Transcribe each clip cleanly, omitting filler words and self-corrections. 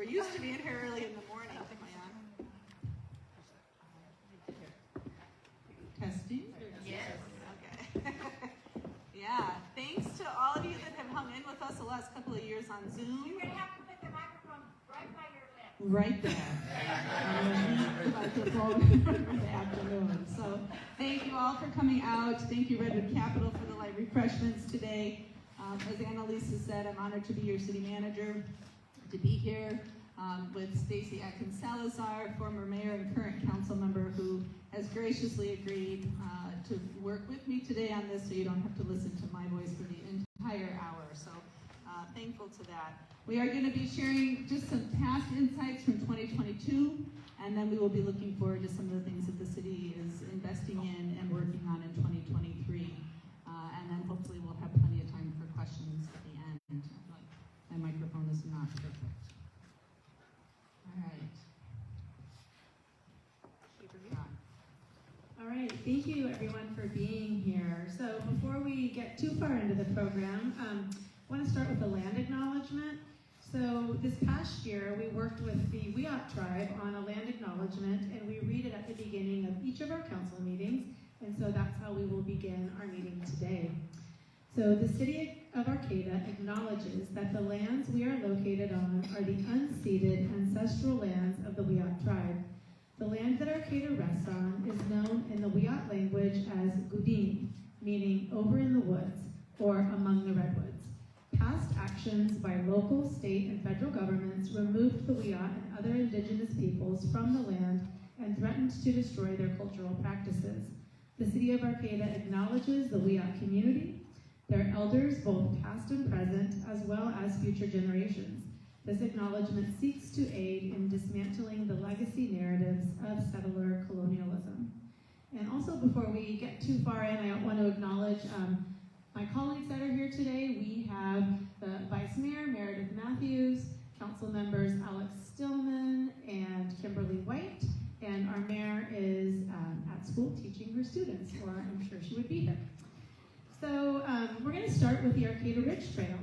We're used to being here early in the morning. Am I on? Testing? Yes. Okay. Yeah, thanks to all of you that have hung in with us the last couple of years on Zoom. You're going to have to put the microphone right by your lips. Right there. I'm going to eat the microphone for the afternoon. So thank you all for coming out. Thank you, Redwood Capital, for the light refreshments today. As Annalisa said, I'm honored to be your city manager, to be here with Stacy, Atkins, Salazar, former mayor and current council member, who has graciously agreed to work with me today on this so you don't have to listen to my voice for the entire hour. So thankful to that. We are going to be sharing just some past insights from 2022, and then we will be looking forward to some of the things that the city is investing in and working on in 2023. And then hopefully we'll have plenty of time for questions at the end. My microphone is not perfect. All right. All right, thank you everyone for being here. So before we get too far into the program, I want to start with a land acknowledgement. So this past year, we worked with the Wiyot tribe on a land acknowledgement, and we read it at the beginning of each of our council meetings, and so that's how we will begin our meeting today. So the city of Arcata acknowledges that the lands we are located on are the unceded ancestral lands of the Wiyot tribe. The land that Arcata rests on is known in the Wiyot language as Gudini, meaning over in the woods or among the redwoods. Past actions by local, state, and federal governments removed the Wiyot and other indigenous peoples from the land and threatened to destroy their cultural practices. The city of Arcata acknowledges the Wiyot community, their elders, both past and present, as well as future generations. This acknowledgement seeks to aid in dismantling the legacy narratives of settler colonialism. And also, before we get too far in, I want to acknowledge my colleagues that are here today. We have the Vice Mayor, Meredith Matthews, Council members Alex Stillman and Kimberly White, and our mayor is at school teaching her students, or I'm sure she would be here. So we're going to start with the Arcata Ridge Trail.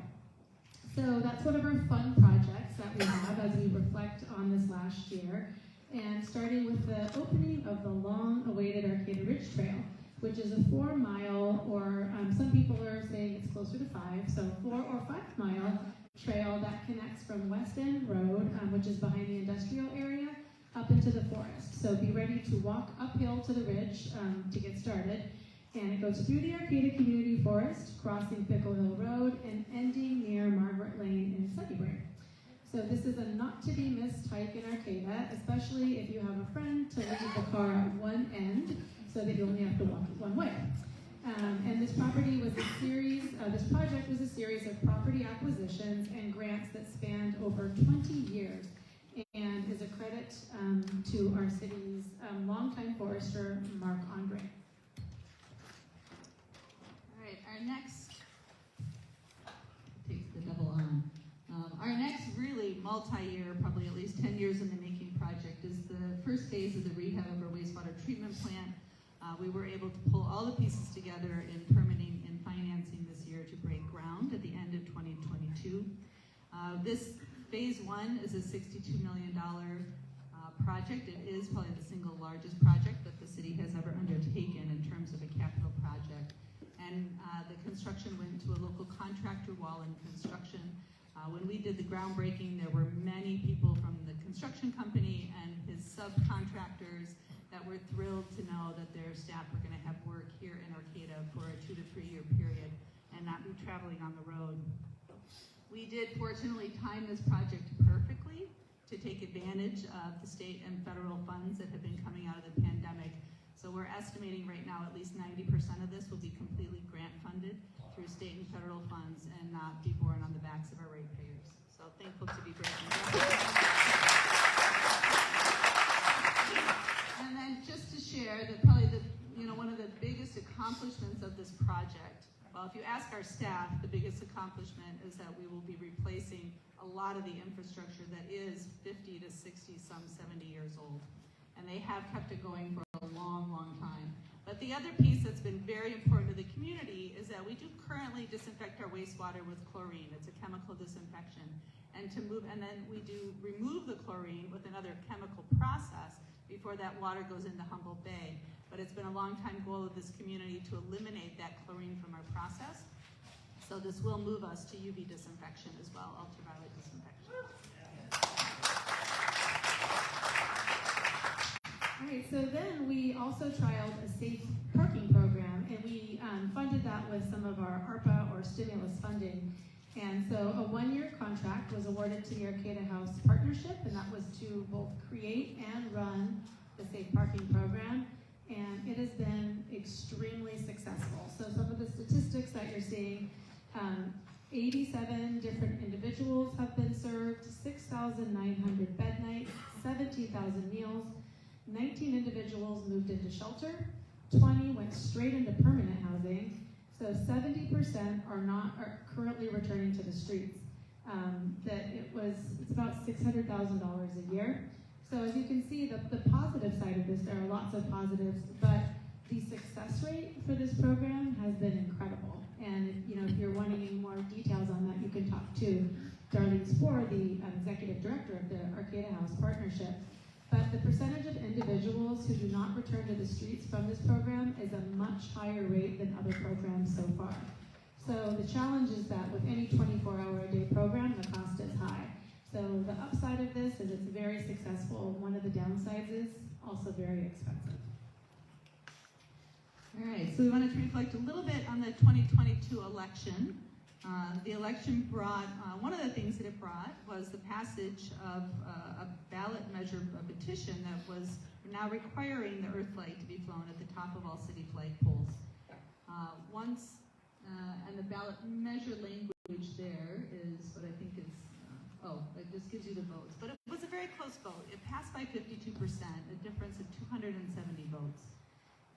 So that's one of our fun projects that we have as we reflect on this last year, and starting with the opening of the long-awaited Arcata Ridge Trail, which is a 4-mile, or some people are saying it's closer to 5, so 4 or 5 mile trail that connects from West End Road, which is behind the industrial area, up into the forest. So be ready to walk uphill to the ridge to get started. And it goes through the Arcata Community Forest, crossing Pickle Hill Road, and ending near Margaret Lane in Sunnybury. So this is a not-to-be-missed hike in Arcata, especially if you have a friend to leave the car at one end, so that you only have to walk it one way. And this property was a series, this project was a series of property acquisitions and grants that spanned over 20 years, and is a credit to our city's longtime forester, Mark Andre. Our next, takes the devil on. Our next really multi-year, probably at least 10 years in the making project is the first phase of the rehab of our wastewater treatment plant. We were able to pull all the pieces together in permitting and financing this year to break ground at the end of 2022. This phase 1 is a $62 million project. It is probably the single largest project that the city has ever undertaken in terms of a capital project. And the construction went to a local contractor, Wallen Construction. When we did the groundbreaking, there were many people from the construction company and his subcontractors that were thrilled to know that their staff were going to have work here in Arcata for a 2 to 3 year period and not be traveling on the road. We did fortunately time this project perfectly to take advantage of the state and federal funds that have been coming out of the pandemic. So we're estimating right now at least 90% of this will be completely grant funded through state and federal funds and not be borne on the backs of our ratepayers. So thankful to be breaking ground. And then just to share that probably one of the biggest accomplishments of this project, well, if you ask our staff, the biggest accomplishment is that we will be replacing a lot of the infrastructure that is 50 to 60, some 70 years old. And they have kept it going for a long, long time. But the other piece that's been very important to the community is that we do currently disinfect our wastewater with chlorine. It's a chemical disinfection. and then we do remove the chlorine with another chemical process before that water goes into Humboldt Bay. But it's been a long time goal of this community to eliminate that chlorine from our process. So this will move us to UV disinfection as well, ultraviolet disinfection. All right, so then we also trialed a safe parking program, and we funded that with some of our ARPA or stimulus funding. And so a one-year contract was awarded to the Arcata House Partnership, and that was to both create and run the safe parking program. And it has been extremely successful. So some of the statistics that you're seeing, 87 different individuals have been served, 6,900 bed nights, 17,000 meals, 19 individuals moved into shelter, 20 went straight into permanent housing, so 70% are currently returning to the streets. It's about $600,000 a year. So as you can see, the positive side of this, there are lots of positives, but the success rate for this program has been incredible. And if you're wanting any more details on that, you can talk to Darlene Spohr, the executive director of the Arcata House Partnership. But the percentage of individuals who do not return to the streets from this program is a much higher rate than other programs so far. So the challenge is that with any 24-hour-a-day program, the cost is high. So the upside of this is it's very successful. One of the downsides is also very expensive. All right, so we wanted to reflect a little bit on the 2022 election. The election brought, one of the things that it brought was the passage of a ballot measure, a petition that was now requiring the earth flag to be flown at the top of all city flagpoles. And the ballot measure language there is what I think is, it just gives you the votes. But it was a very close vote. It passed by 52%, a difference of 270 votes.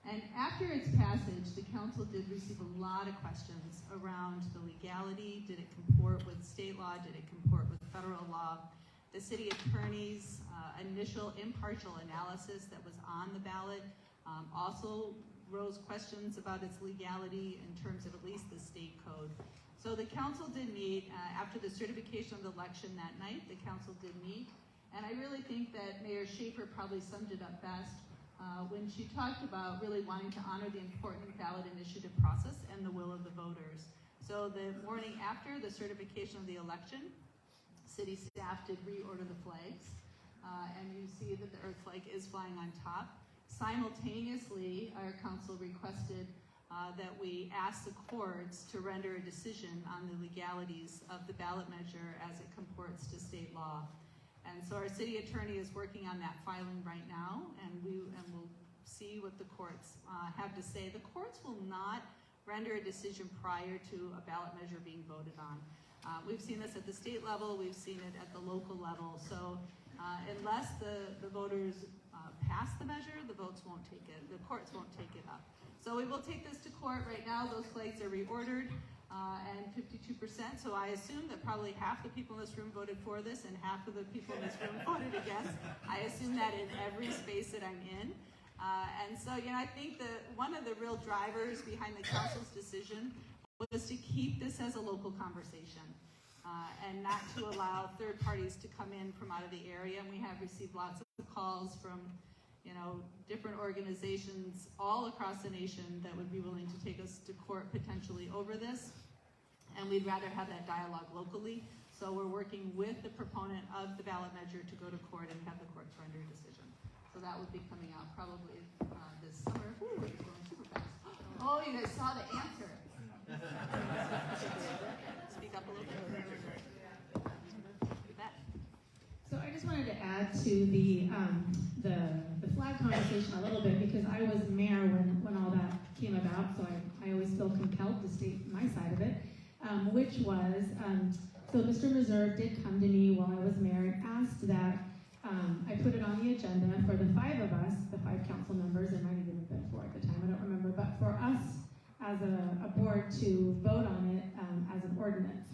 And after its passage, the council did receive a lot of questions around the legality. Did it comport with state law? Did it comport with federal law? The city attorney's initial impartial analysis that was on the ballot also rose questions about its legality in terms of at least the state code. So the council did meet after the certification of the election that night. The council did meet, and I really think that Mayor Schaefer probably summed it up best when she talked about really wanting to honor the important ballot initiative process and the will of the voters. So the morning after the certification of the election, city staff did reorder the flags, and you see that the earth flag is flying on top. Simultaneously, our council requested that we ask the courts to render a decision on the legalities of the ballot measure as it comports to state law. And so our city attorney is working on that filing right now, and we'll see what the courts have to say. The courts will not render a decision prior to a ballot measure being voted on. We've seen this at the state level, we've seen it at the local level. So unless the voters pass the measure, the courts won't take it up. So we will take this to court right now. Those flags are reordered. And 52%, so I assume that probably half the people in this room voted for this and half of the people in this room voted against. I assume that in every space that I'm in. And so, I think that one of the real drivers behind the council's decision was to keep this as a local conversation and not to allow third parties to come in from out of the area. And we have received lots of calls from different organizations all across the nation that would be willing to take us to court potentially over this. And we'd rather have that dialogue locally. So we're working with the proponent of the ballot measure to go to court and have the courts render a decision. So that would be coming out probably this summer. Ooh, it's going super fast. Oh, you guys saw the answer. Speak up a little bit. You bet. So I just wanted to add to the flag conversation a little bit, because I was mayor when all that came about, so I always feel compelled to state my side of it, which was, so Mr. Reserve did come to me while I was mayor and asked that I put it on the agenda for the 5 of us, the 5 council members, there might even have been 4 at the time, I don't remember, but for us as a board to vote on it as an ordinance.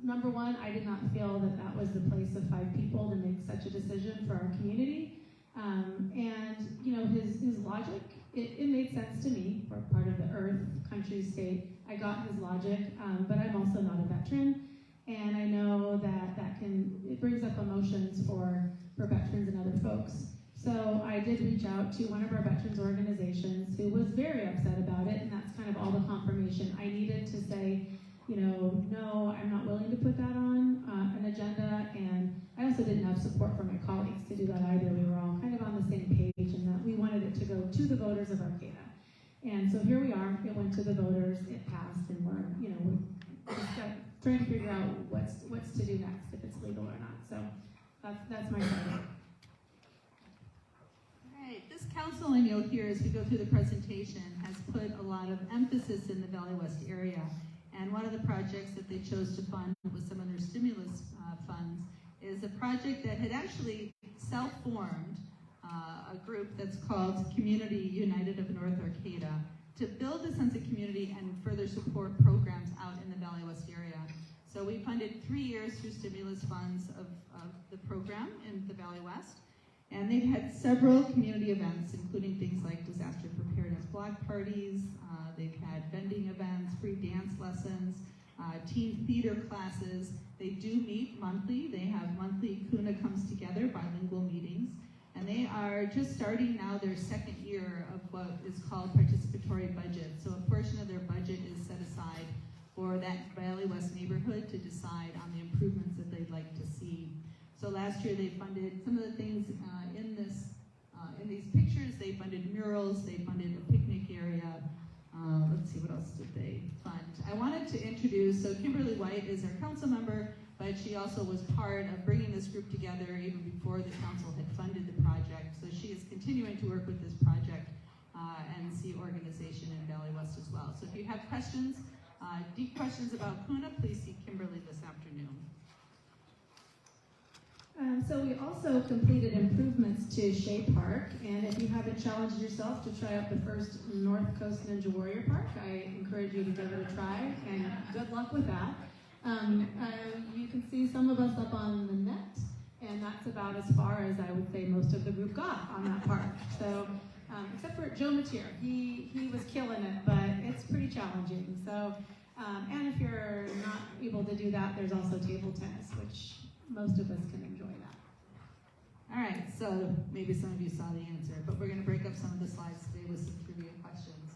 Number one, I did not feel that that was the place of 5 people to make such a decision for our community. And his logic, it made sense to me. We're part of the earth, country, state. I got his logic, but I'm also not a veteran. And I know that it brings up emotions for veterans and other folks. So I did reach out to one of our veterans organizations who was very upset about it, and that's kind of all the confirmation I needed to say, no, I'm not willing to put that on an agenda, and I also didn't have support from my colleagues to do that either. We were all kind of on the same page in that we wanted it to go to the voters of Arcata. And so here we are, it went to the voters, it passed, and we're just trying to figure out what's to do next, if it's legal or not. So that's my side. This council, and you'll hear as we go through the presentation, has put a lot of emphasis in the Valley West area. And one of the projects that they chose to fund with some of their stimulus funds is a project that had actually self-formed a group that's called Community United of North Arcata to build a sense of community and further support programs out in the Valley West area. So we funded 3 years through stimulus funds of the program in the Valley West. And they've had several community events, including things like disaster preparedness block parties. They've had vending events, free dance lessons, teen theater classes. They do meet monthly. They have monthly Kuna Comes Together bilingual meetings. And they are just starting now their second year of what is called participatory budget. So a portion of their budget is set aside for that Valley West neighborhood to decide on the improvements that they'd like to see. So last year they funded some of the things in these pictures. They funded murals, they funded a picnic area. Let's see, what else did they fund? I wanted to introduce, so Kimberly White is our council member, but she also was part of bringing this group together even before the council had funded the project. So she is continuing to work with this project and see organization in Valley West as well. So if you have questions, deep questions about Kuna, please see Kimberly this afternoon. So we also completed improvements to Shea Park, and if you haven't challenged yourself to try out the first North Coast Ninja Warrior Park, I encourage you to give it a try, and good luck with that. You can see some of us up on the net, and that's about as far as I would say most of the group got on that park. So, except for Joe Mateer, he was killing it, but it's pretty challenging. So, and if you're not able to do that, there's also table tennis, which most of us can enjoy that. All right, so maybe some of you saw the answer, but we're going to break up some of the slides today with some trivia questions.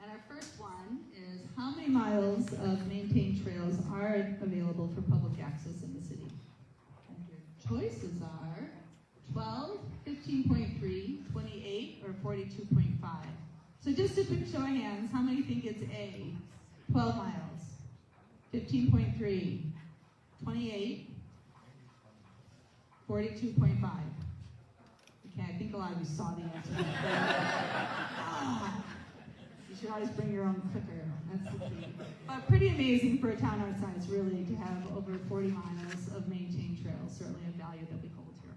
And our first one is, how many miles of maintained trails are available for public access in the city? And your choices are 12, 15.3, 28, or 42.5. So just a quick show of hands, how many think it's A? 12 miles, 15.3, 28, 42.5. Okay, I think a lot of you saw the answer. You should always bring your own clicker. That's the key. But pretty amazing for a town our size, really, to have over 40 miles of maintained trails. Certainly a value that we hold here.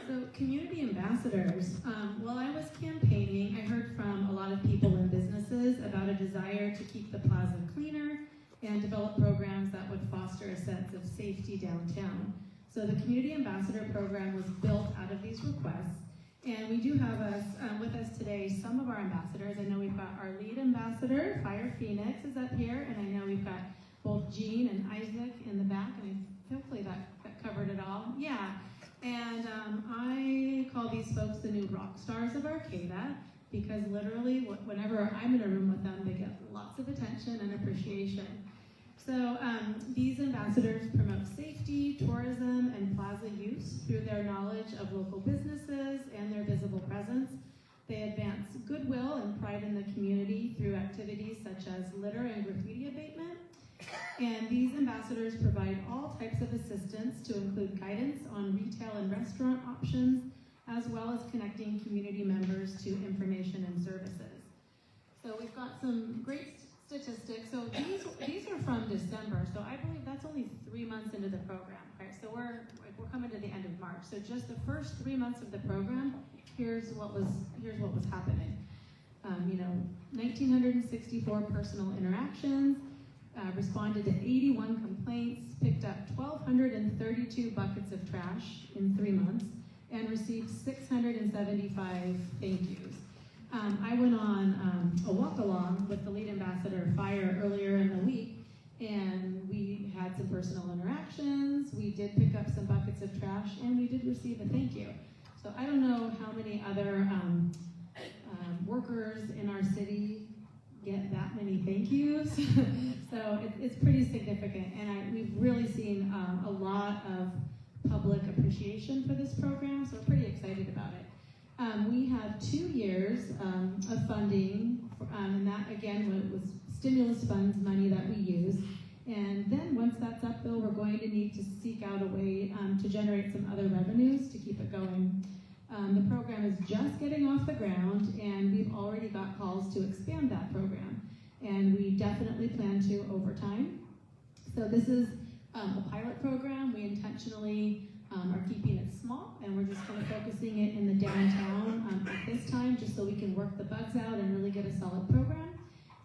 So community ambassadors. While I was campaigning, I heard from a lot of people and businesses about a desire to keep the plaza cleaner and develop programs that would foster a sense of safety downtown. So the Community Ambassador Program was built out of these requests, and we do have with us today some of our ambassadors. I know we've got our lead ambassador, Fire Phoenix, is up here, and I know we've got both Jean and Isaac in the back, and hopefully that covered it all. Yeah, and I call these folks the new rock stars of Arcata, because literally whenever I'm in a room with them, they get lots of attention and appreciation. So these ambassadors promote safety, tourism, and plaza use through their knowledge of local businesses and their visible presence. They advance goodwill and pride in the community through activities such as litter and graffiti abatement. And these ambassadors provide all types of assistance to include guidance on retail and restaurant options, as well as connecting community members to information and services. So we've got some great statistics. So these are from December. So I believe that's only 3 months into the program. Okay, so we're coming to the end of March. So just the first 3 months of the program, here's what was happening. 1,964 personal interactions, responded to 81 complaints, picked up 1,232 buckets of trash in 3 months, and received 675 thank yous. I went on a walk-along with the lead ambassador, Fire, earlier in the week, and we had some personal interactions. We did pick up some buckets of trash, and we did receive a thank you. So I don't know how many other workers in our city get that many thank yous. So it's pretty significant, and we've really seen a lot of public appreciation for this program, so we're pretty excited about it. We have 2 years of funding, and that again was stimulus funds money that we use. And then once that's up, though, we're going to need to seek out a way to generate some other revenues to keep it going. The program is just getting off the ground, and we've already got calls to expand that program. And we definitely plan to over time. So this is a pilot program. We intentionally are keeping it small, and we're just kind of focusing it in the downtown at this time, just so we can work the bugs out and really get a solid program.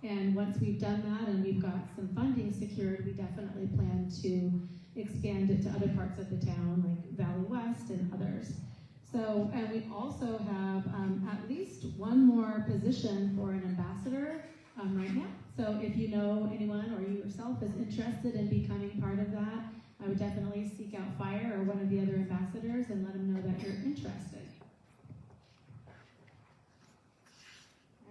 And once we've done that and we've got some funding secured, we definitely plan to expand it to other parts of the town, like Valley West and others. So, and we also have at least one more position for an ambassador right now. So if you know anyone or you yourself is interested in becoming part of that, I would definitely seek out Fire or one of the other ambassadors and let them know that you're interested.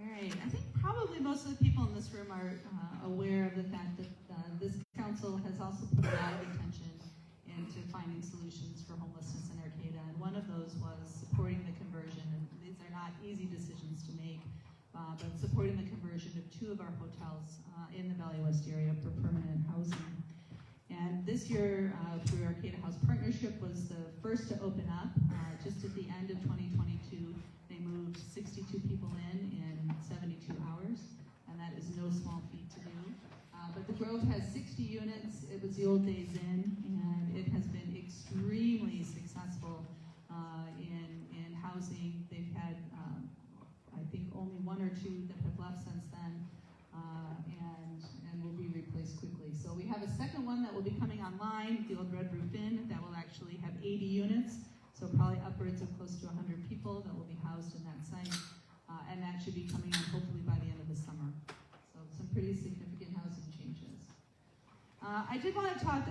All right, I think probably most of the people in this room are aware of the fact that this council has also put a lot of attention into finding solutions for homelessness in Arcata, and one of those was supporting the conversion, and these are not easy decisions to make, but supporting the conversion of 2 of our hotels in the Valley West area for permanent housing. And this year, through Arcata House Partnership, was the first to open up. Just at the end of 2022, they moved 62 people in 72 hours, and that is no small feat to do. But the Grove has 60 units. It was the old days in, and it has been extremely successful in housing. They've had, I think, only 1 or 2 that have left since then, and will be replaced quickly. So we have a second one that will be coming online, the old Red Roof Inn, that will actually have 80 units, so probably upwards of close to 100 people that will be housed in that site, and that should be coming on hopefully by the end of the summer. So some pretty significant housing changes. I did want to talk,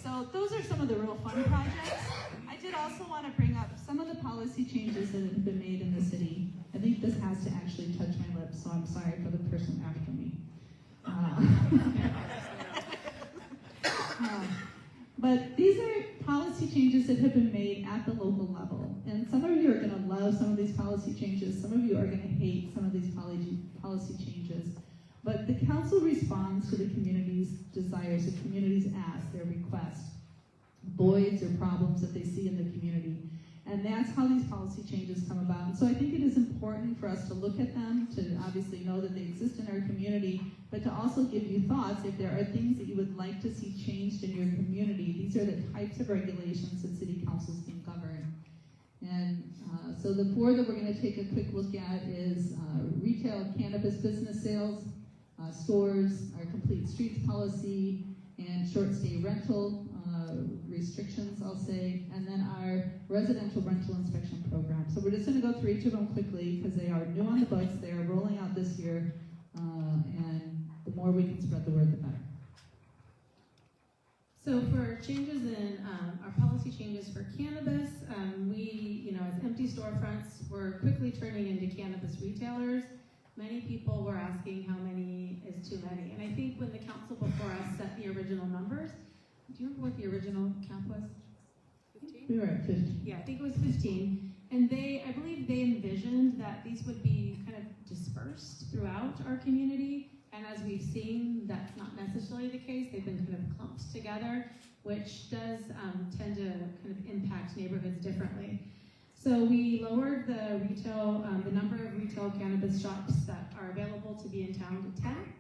so those are some of the real fun projects. I did also want to bring up some of the policy changes that have been made in the city. I think this has to actually touch my lips, so I'm sorry for the person after me. But these are policy changes that have been made at the local level. And some of you are going to love some of these policy changes. Some of you are going to hate some of these policy changes. But the council responds to the community's desires, the community's asks, their requests, voids or problems that they see in the community. And that's how these policy changes come about. And so I think it is important for us to look at them, to obviously know that they exist in our community, but to also give you thoughts if there are things that you would like to see changed in your community. These are the types of regulations that city councils can govern. And so the 4 that we're going to take a quick look at is retail cannabis business sales, stores, our complete streets policy, and short stay rental restrictions, I'll say, and then our residential rental inspection program. So we're just going to go through each of them quickly because they are new on the books. They are rolling out this year, and the more we can spread the word, the better. So for changes in our policy changes for cannabis, we, as empty storefronts, we're quickly turning into cannabis retailers. Many people were asking how many is too many. And I think when the council before us set the original numbers, do you remember what the original count was? 15? We were at 15. Yeah, I think it was 15. And I believe they envisioned that these would be kind of dispersed throughout our community. And as we've seen, that's not necessarily the case. They've been kind of clumped together, which does tend to kind of impact neighborhoods differently. So we lowered the number of retail cannabis shops that are available to be in town to 10.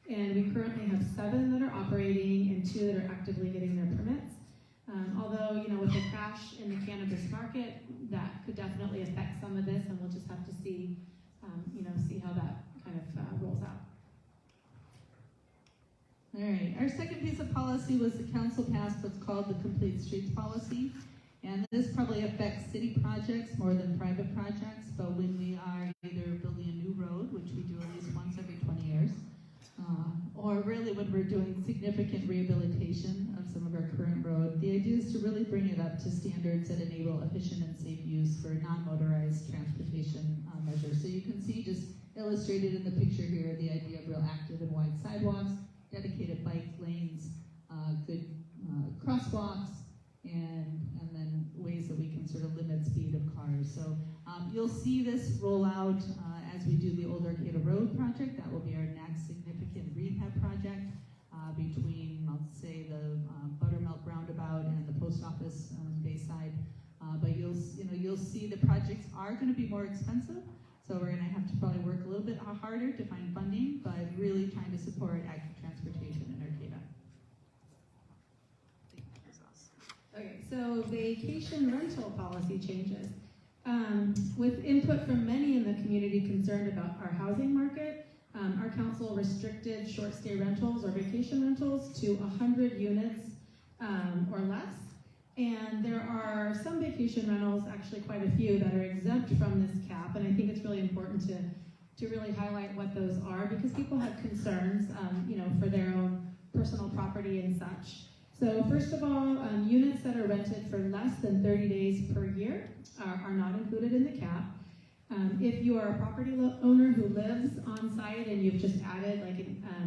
And we currently have 7 that are operating and 2 that are actively getting their permits. Although, with the crash in the cannabis market, that could definitely affect some of this, and we'll just have to see, see how that kind of rolls out. All right, our second piece of policy was the council passed what's called the Complete Streets Policy. And this probably affects city projects more than private projects, but when we are either building a new road, which we do at least once every 20 years, or really when we're doing significant rehabilitation of some of our current road. The idea is to really bring it up to standards that enable efficient and safe use for non-motorized transportation measures. So you can see just illustrated in the picture here the idea of real active and wide sidewalks, dedicated bike lanes, good crosswalks, and then ways that we can sort of limit speed of cars. So you'll see this roll out as we do the Old Arcata Road project. That will be our next significant rehab project between, let's say, the Buttermilk Roundabout and the post office Bayside. But you'll see the projects are going to be more expensive. So we're going to have to probably work a little bit harder to find funding, but really trying to support active transportation in Arcata. Okay, so vacation rental policy changes. With input from many in the community concerned about our housing market, our council restricted short stay rentals or vacation rentals to 100 units or less. And there are some vacation rentals, actually quite a few, that are exempt from this cap. And I think it's really important to really highlight what those are, because people have concerns, for their own personal property and such. So first of all, units that are rented for less than 30 days per year are not included in the cap. If you are a property owner who lives on site and you've just added,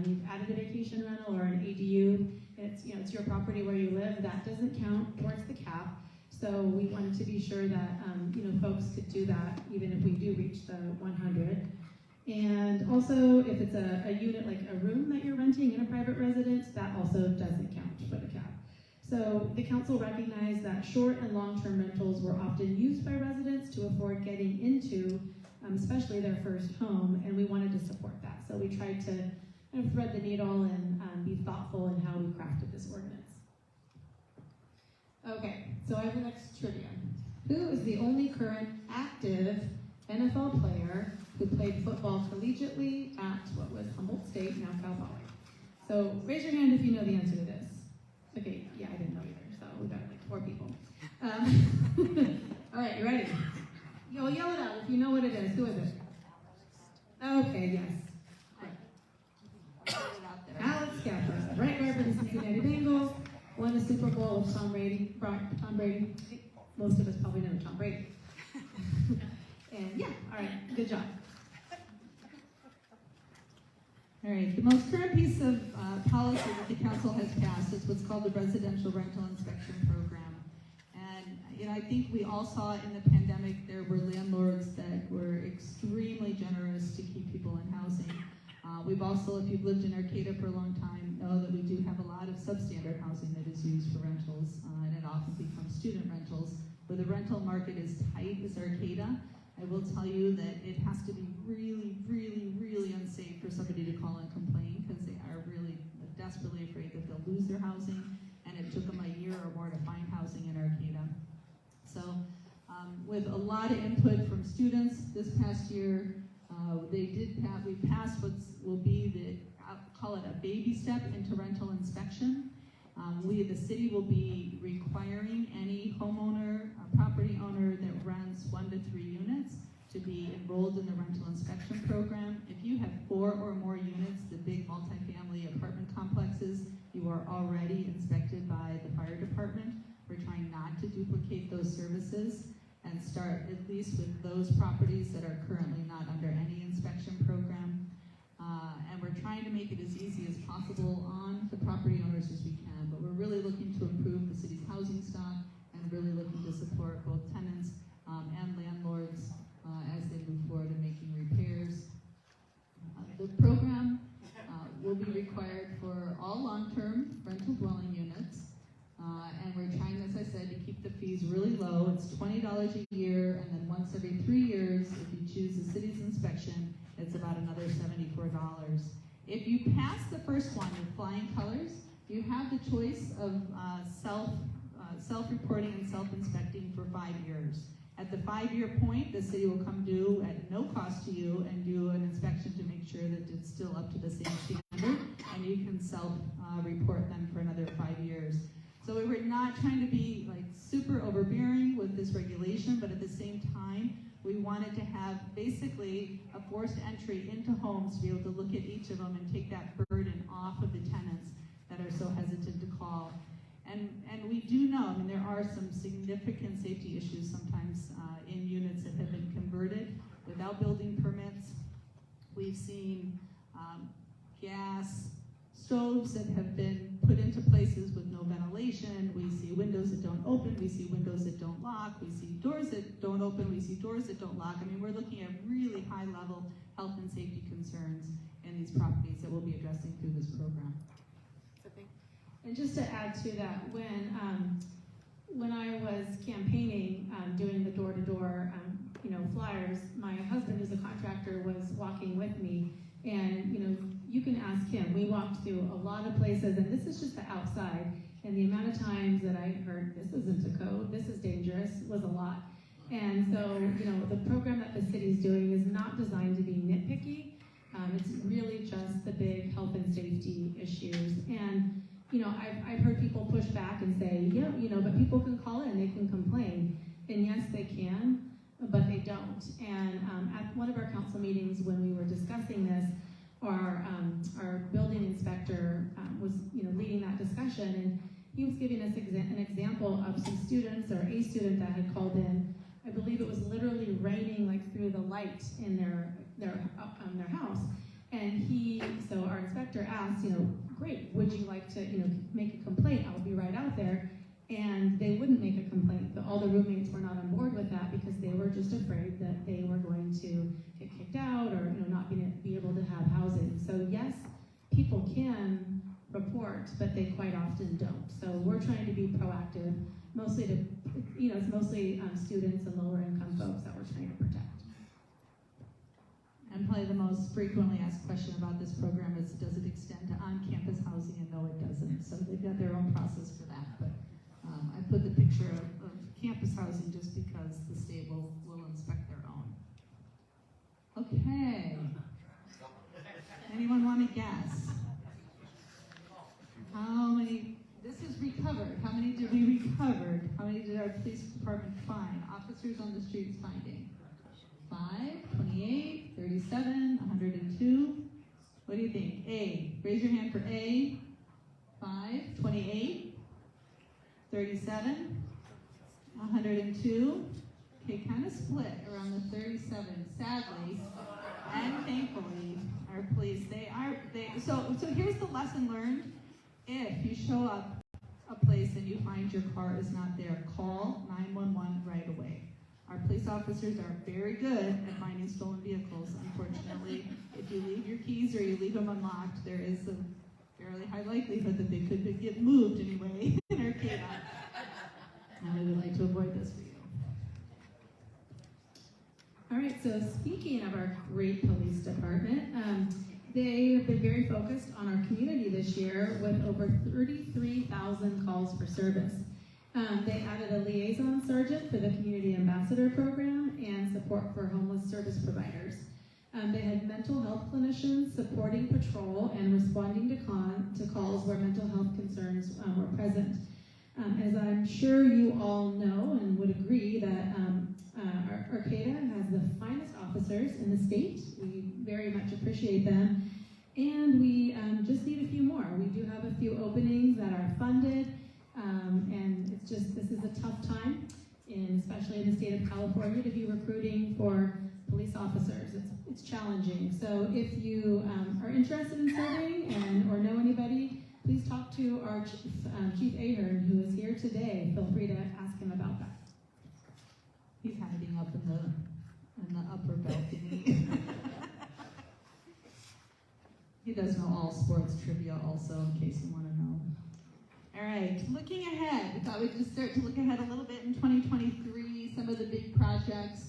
you've added a vacation rental or an ADU, it's your property where you live, that doesn't count towards the cap. So we wanted to be sure that folks could do that even if we do reach the 100. And also, if it's a unit like a room that you're renting in a private residence, that also doesn't count for the cap. So the council recognized that short and long-term rentals were often used by residents to afford getting into, especially their first home, and we wanted to support that. So we tried to kind of thread the needle and be thoughtful in how we crafted this ordinance. Okay, so I have the next trivia. Who is the only current active NFL player who played football collegiately at what was Humboldt State, now Cal Poly? So raise your hand if you know the answer to this. Okay, yeah, I didn't know either, so we got like 4 people. All right, you ready? You'll yell it out if you know what it is. Who is it? Okay, yes. Alex Kapler, right guard for the Cincinnati Bengals, won a Super Bowl with Tom Brady. Most of us probably know Tom Brady. And yeah, all right, good job. All right, the most current piece of policy that the council has passed is what's called the Residential Rental Inspection Program. And I think we all saw in the pandemic there were landlords that were extremely generous to keep people in housing. We've also, if you've lived in Arcata for a long time, know that we do have a lot of substandard housing that is used for rentals, and it often becomes student rentals. Where the rental market is tight as Arcata, I will tell you that it has to be really, really, really unsafe for somebody to call and complain, because they are really desperately afraid that they'll lose their housing, and it took them a year or more to find housing in Arcata. So with a lot of input from students this past year, we passed what will be I'll call it a baby step into rental inspection. The city will be requiring any homeowner, property owner that rents 1 to 3 units to be enrolled in the rental inspection program. If you have 4 or more units, the big multifamily apartment complexes, you are already inspected by the fire department. We're trying not to duplicate those services and start at least with those properties that are currently not under any inspection program. And we're trying to make it as easy as possible on the property owners as we can, but we're really looking to improve the city's housing stock and really looking to support both tenants and landlords as they move forward in making repairs. The program will be required for all long-term rental dwelling units, and we're trying, as I said, to keep the fees really low. It's $20 a year, and then once every 3 years, if you choose the city's inspection, it's about another $74. If you pass the first one with flying colors, you have the choice of self-reporting and self-inspecting for 5 years. At the 5-year point, the city will come due at no cost to you and do an inspection to make sure that it's still up to the same standard, and you can self-report them for another 5 years. So we were not trying to be like super overbearing with this regulation, but at the same time, we wanted to have basically a forced entry into homes to be able to look at each of them and take that burden off of the tenants that are so hesitant to call. And we do know, I mean, there are some significant safety issues sometimes in units that have been converted without building permits. We've seen gas stoves that have been put into places with no ventilation. We see windows that don't open. We see windows that don't lock. We see doors that don't open. We see doors that don't lock. I mean, we're looking at really high-level health and safety concerns in these properties that we'll be addressing through this program. And just to add to that, when I was campaigning, doing the door-to-door, flyers, my husband, who's a contractor, was walking with me, and you can ask him. We walked through a lot of places, and this is just the outside, and the amount of times that I heard, "This isn't a code, this is dangerous," was a lot. And so, the program that the city's doing is not designed to be nitpicky. It's really just the big health and safety issues. And I've heard people push back and say, but people can call in, they can complain. And yes, they can, but they don't. And at one of our council meetings when we were discussing this, our building inspector was leading that discussion, and he was giving us an example of some students, or a student that had called in. I believe it was literally raining like through the light in their house. And so our inspector asked, great, would you like to, make a complaint? I'll be right out there. And they wouldn't make a complaint. All the roommates were not on board with that because they were just afraid that they were going to get kicked out or, not be able to have housing. So yes, people can report, but they quite often don't. So we're trying to be proactive, mostly it's mostly students and lower income folks that we're trying to protect. And probably the most frequently asked question about this program is, does it extend to on-campus housing? And no, it doesn't. So they've got their own process for that. But I put the picture of campus housing just because the state will inspect their own. Okay. Anyone want to guess? How many? This is recovered. How many did we recover? How many did our police department find? Officers on the streets finding? 5, 28, 37, 102. What do you think? A. Raise your hand for A. 5, 28, 37, 102. Okay, kind of split around the 37. Sadly and thankfully, our police, so here's the lesson learned. If you show up a place and you find your car is not there, call 911 right away. Our police officers are very good at finding stolen vehicles. Unfortunately, if you leave your keys or you leave them unlocked, there is a fairly high likelihood that they could get moved anyway in Arcata. And we would like to avoid this for you. All right, so speaking of our great police department, they have been very focused on our community this year with over 33,000 calls for service. They added a liaison sergeant for the Community Ambassador Program and support for homeless service providers. They had mental health clinicians supporting patrol and responding to calls where mental health concerns were present. As I'm sure you all know and would agree that Arcata has the finest officers in the state. We very much appreciate them. And we just need a few more. We do have a few openings that are funded. And it's just, this is a tough time, especially in the state of California, to be recruiting for police officers. It's challenging. So if you are interested in serving or know anybody, please talk to our Chief Ahern, who is here today. Feel free to ask him about that. He's hiding up in the upper balcony. He does know all sports trivia also, in case you want to know. All right, looking ahead. I thought we'd just start to look ahead a little bit in 2023, some of the big projects.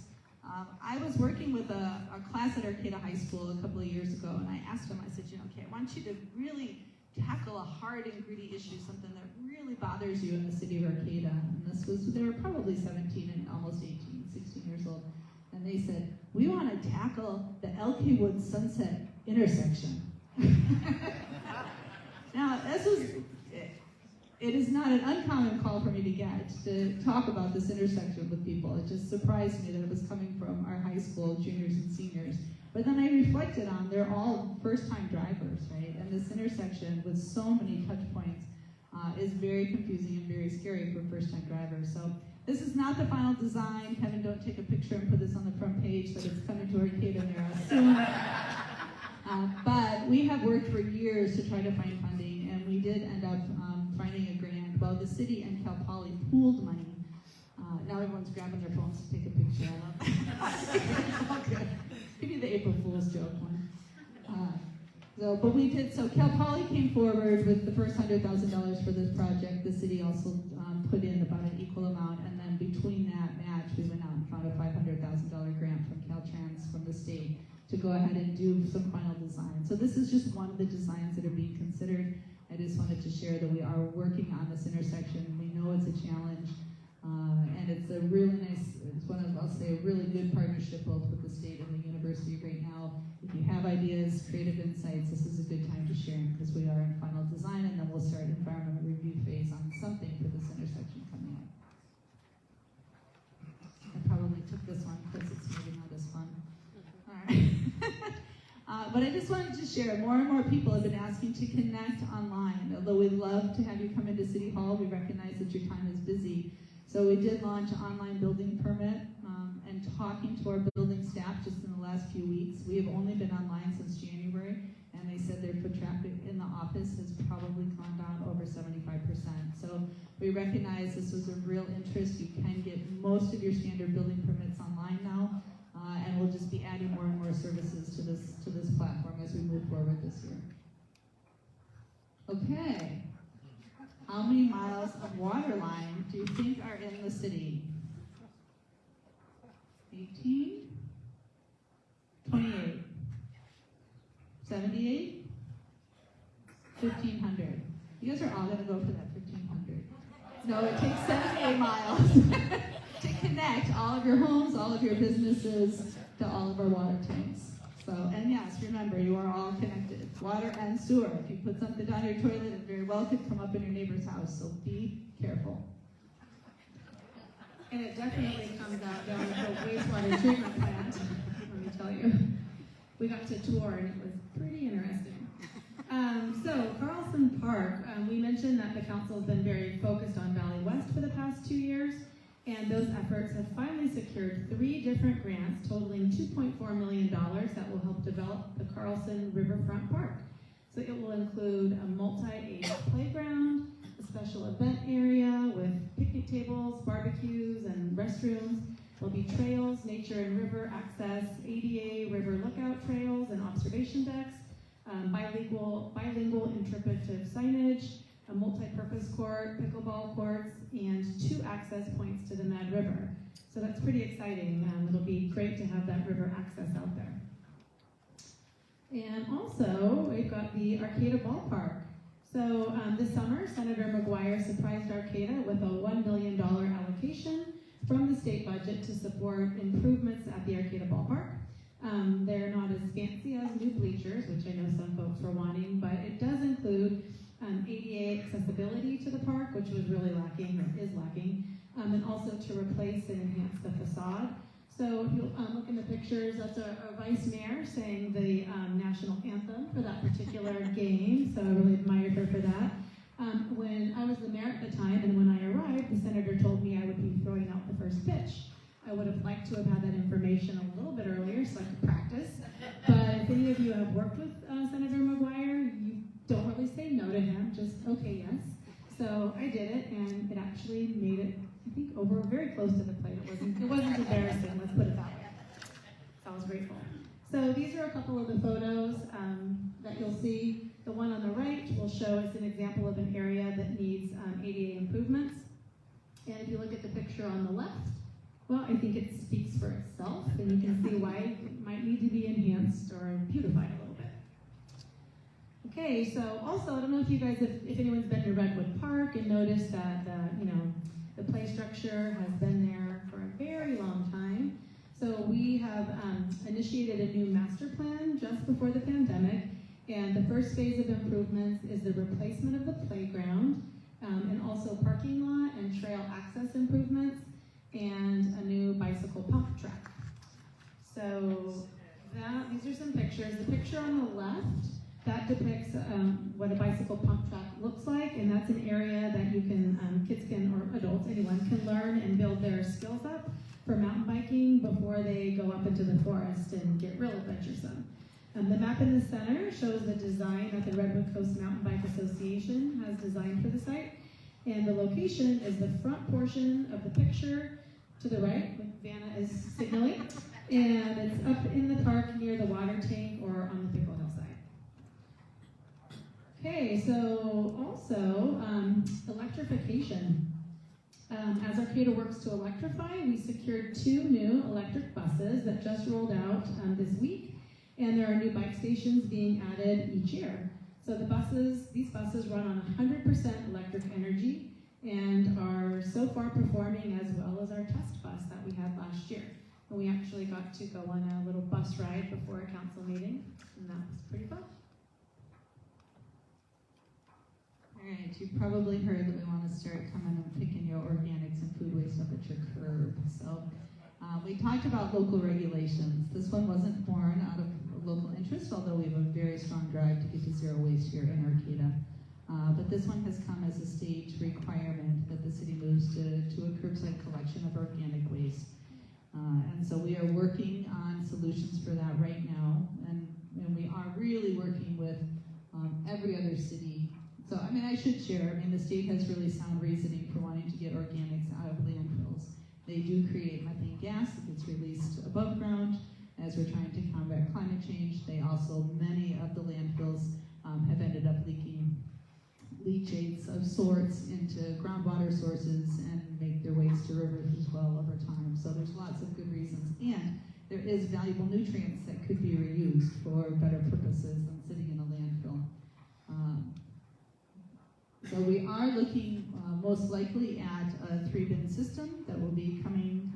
I was working with a class at Arcata High School a couple of years ago, and I asked them, I said, okay, I want you to really tackle a hard and gritty issue, something that really bothers you in the city of Arcata. And they were probably 17 and almost 18, 16 years old. And they said, we want to tackle the Elkey Woods Sunset intersection. Now, it is not an uncommon call for me to get to talk about this intersection with people. It just surprised me that it was coming from our high school juniors and seniors. But then I reflected on, they're all first-time drivers, right? And this intersection with so many touch points is very confusing and very scary for first-time drivers. So this is not the final design. Kevin, don't take a picture and put this on the front page that it's coming to Arcata near us soon. But we have worked for years to try to find funding, and we did end up finding a grant. Well, the city and Cal Poly pooled money. Now everyone's grabbing their phones to take a picture. I love it. Maybe the April Fool's joke one. But we did, so Cal Poly came forward with the first $100,000 for this project. The city also put in about an equal amount, and then between that match, we went out and found a $500,000 grant from Caltrans from the state to go ahead and do some final design. So this is just one of the designs that are being considered. I just wanted to share that we are working on this intersection. We know it's a challenge, and it's a really nice, it's one of, I'll say, a really good partnership both with the state and the university right now. If you have ideas, creative insights, this is a good time to share them because we are in final design, and then we'll start environmental review phase on something for this intersection coming up. I probably took this one because it's maybe not as fun. All right. But I just wanted to share, more and more people have been asking to connect online. Although we'd love to have you come into City Hall, we recognize that your time is busy. So we did launch an online building permit, and talking to our building staff just in the last few weeks. We have only been online since January, and they said their foot traffic in the office has probably gone down over 75%. So we recognize this was a real interest. You can get most of your standard building permits online now, and we'll just be adding more and more services to this platform as we move forward this year. Okay. How many miles of water line do you think are in the city? 18? 28? 78? 1,500. You guys are all going to go for that 1,500. No, it takes 78 miles to connect all of your homes, all of your businesses, to all of our water tanks. So, and yes, remember, you are all connected. Water and sewer. If you put something down your toilet, it very well could come up in your neighbor's house, so be careful. And it definitely comes out down at the wastewater treatment plant, let me tell you. We got to tour, and it was pretty interesting. So, Carlson Park, we mentioned that the council has been very focused on Valley West for the past 2 years, and those efforts have finally secured 3 different grants totaling $2.4 million that will help develop the Carlson Riverfront Park. So it will include a multi-age playground, a special event area with picnic tables, barbecues, and restrooms. There'll be trails, nature and river access, ADA river lookout trails and observation decks, bilingual interpretive signage, a multi-purpose court, pickleball courts, and 2 access points to the Mad River. So that's pretty exciting. It'll be great to have that river access out there. And also, we've got the Arcata Ballpark. So this summer, Senator McGuire surprised Arcata with a $1 million allocation from the state budget to support improvements at the Arcata Ballpark. They're not as fancy as new bleachers, which I know some folks were wanting, but it does include ADA accessibility to the park, which was really lacking, or is lacking, and also to replace and enhance the facade. So if you look in the pictures, that's a vice mayor saying the national anthem for that particular game, so I really admired her for that. When I was the mayor at the time, and when I arrived, the senator told me I would be throwing out the first pitch. I would have liked to have had that information a little bit earlier so I could practice, but if any of you have worked with Senator McGuire, you don't really say no to him, just okay, yes. So I did it, and it actually made it, I think, over very close to the plate. It wasn't embarrassing, let's put it that way. So I was grateful. So these are a couple of the photos that you'll see. The one on the right will show us an example of an area that needs ADA improvements. And if you look at the picture on the left, well, I think it speaks for itself, and you can see why it might need to be enhanced or beautified a little bit. Okay, so also, I don't know if you guys, if anyone's been to Redwood Park and noticed that the play structure has been there for a very long time. So we have initiated a new master plan just before the pandemic, and the first phase of improvements is the replacement of the playground, and also parking lot and trail access improvements, and a new bicycle pump track. So these are some pictures. The picture on the left, that depicts what a bicycle pump track looks like, and that's an area that you can, kids can, or adults, anyone, can learn and build their skills up for mountain biking before they go up into the forest and get real adventuresome. The map in the center shows the design that the Redwood Coast Mountain Bike Association has designed for the site, and the location is the front portion of the picture to the right, like Vanna is signaling, and it's up in the park near the water tank or on the Pickle Hill side. Okay, so also electrification. As Arcata works to electrify, we secured 2 new electric buses that just rolled out this week, and there are new bike stations being added each year. So these buses run on 100% electric energy and are so far performing as well as our test bus that we had last year. And we actually got to go on a little bus ride before a council meeting, and that was pretty fun. All right, you've probably heard that we want to start coming and picking your organics and food waste up at your curb. So we talked about local regulations. This one wasn't born out of local interest, although we have a very strong drive to get to zero waste here in Arcata. But this one has come as a state requirement that the city moves to a curbside collection of organic waste. And so we are working on solutions for that right now, and we are really working with every other city. So, I should share, the state has really sound reasoning for wanting to get organics out of landfills. They do create methane gas that gets released above ground as we're trying to combat climate change. They also, many of the landfills have ended up leaking leachates of sorts into groundwater sources and make their ways to rivers as well over time. So there's lots of good reasons. And there is valuable nutrients that could be reused for better purposes than sitting in a landfill. So we are looking most likely at a 3-bin system that will be coming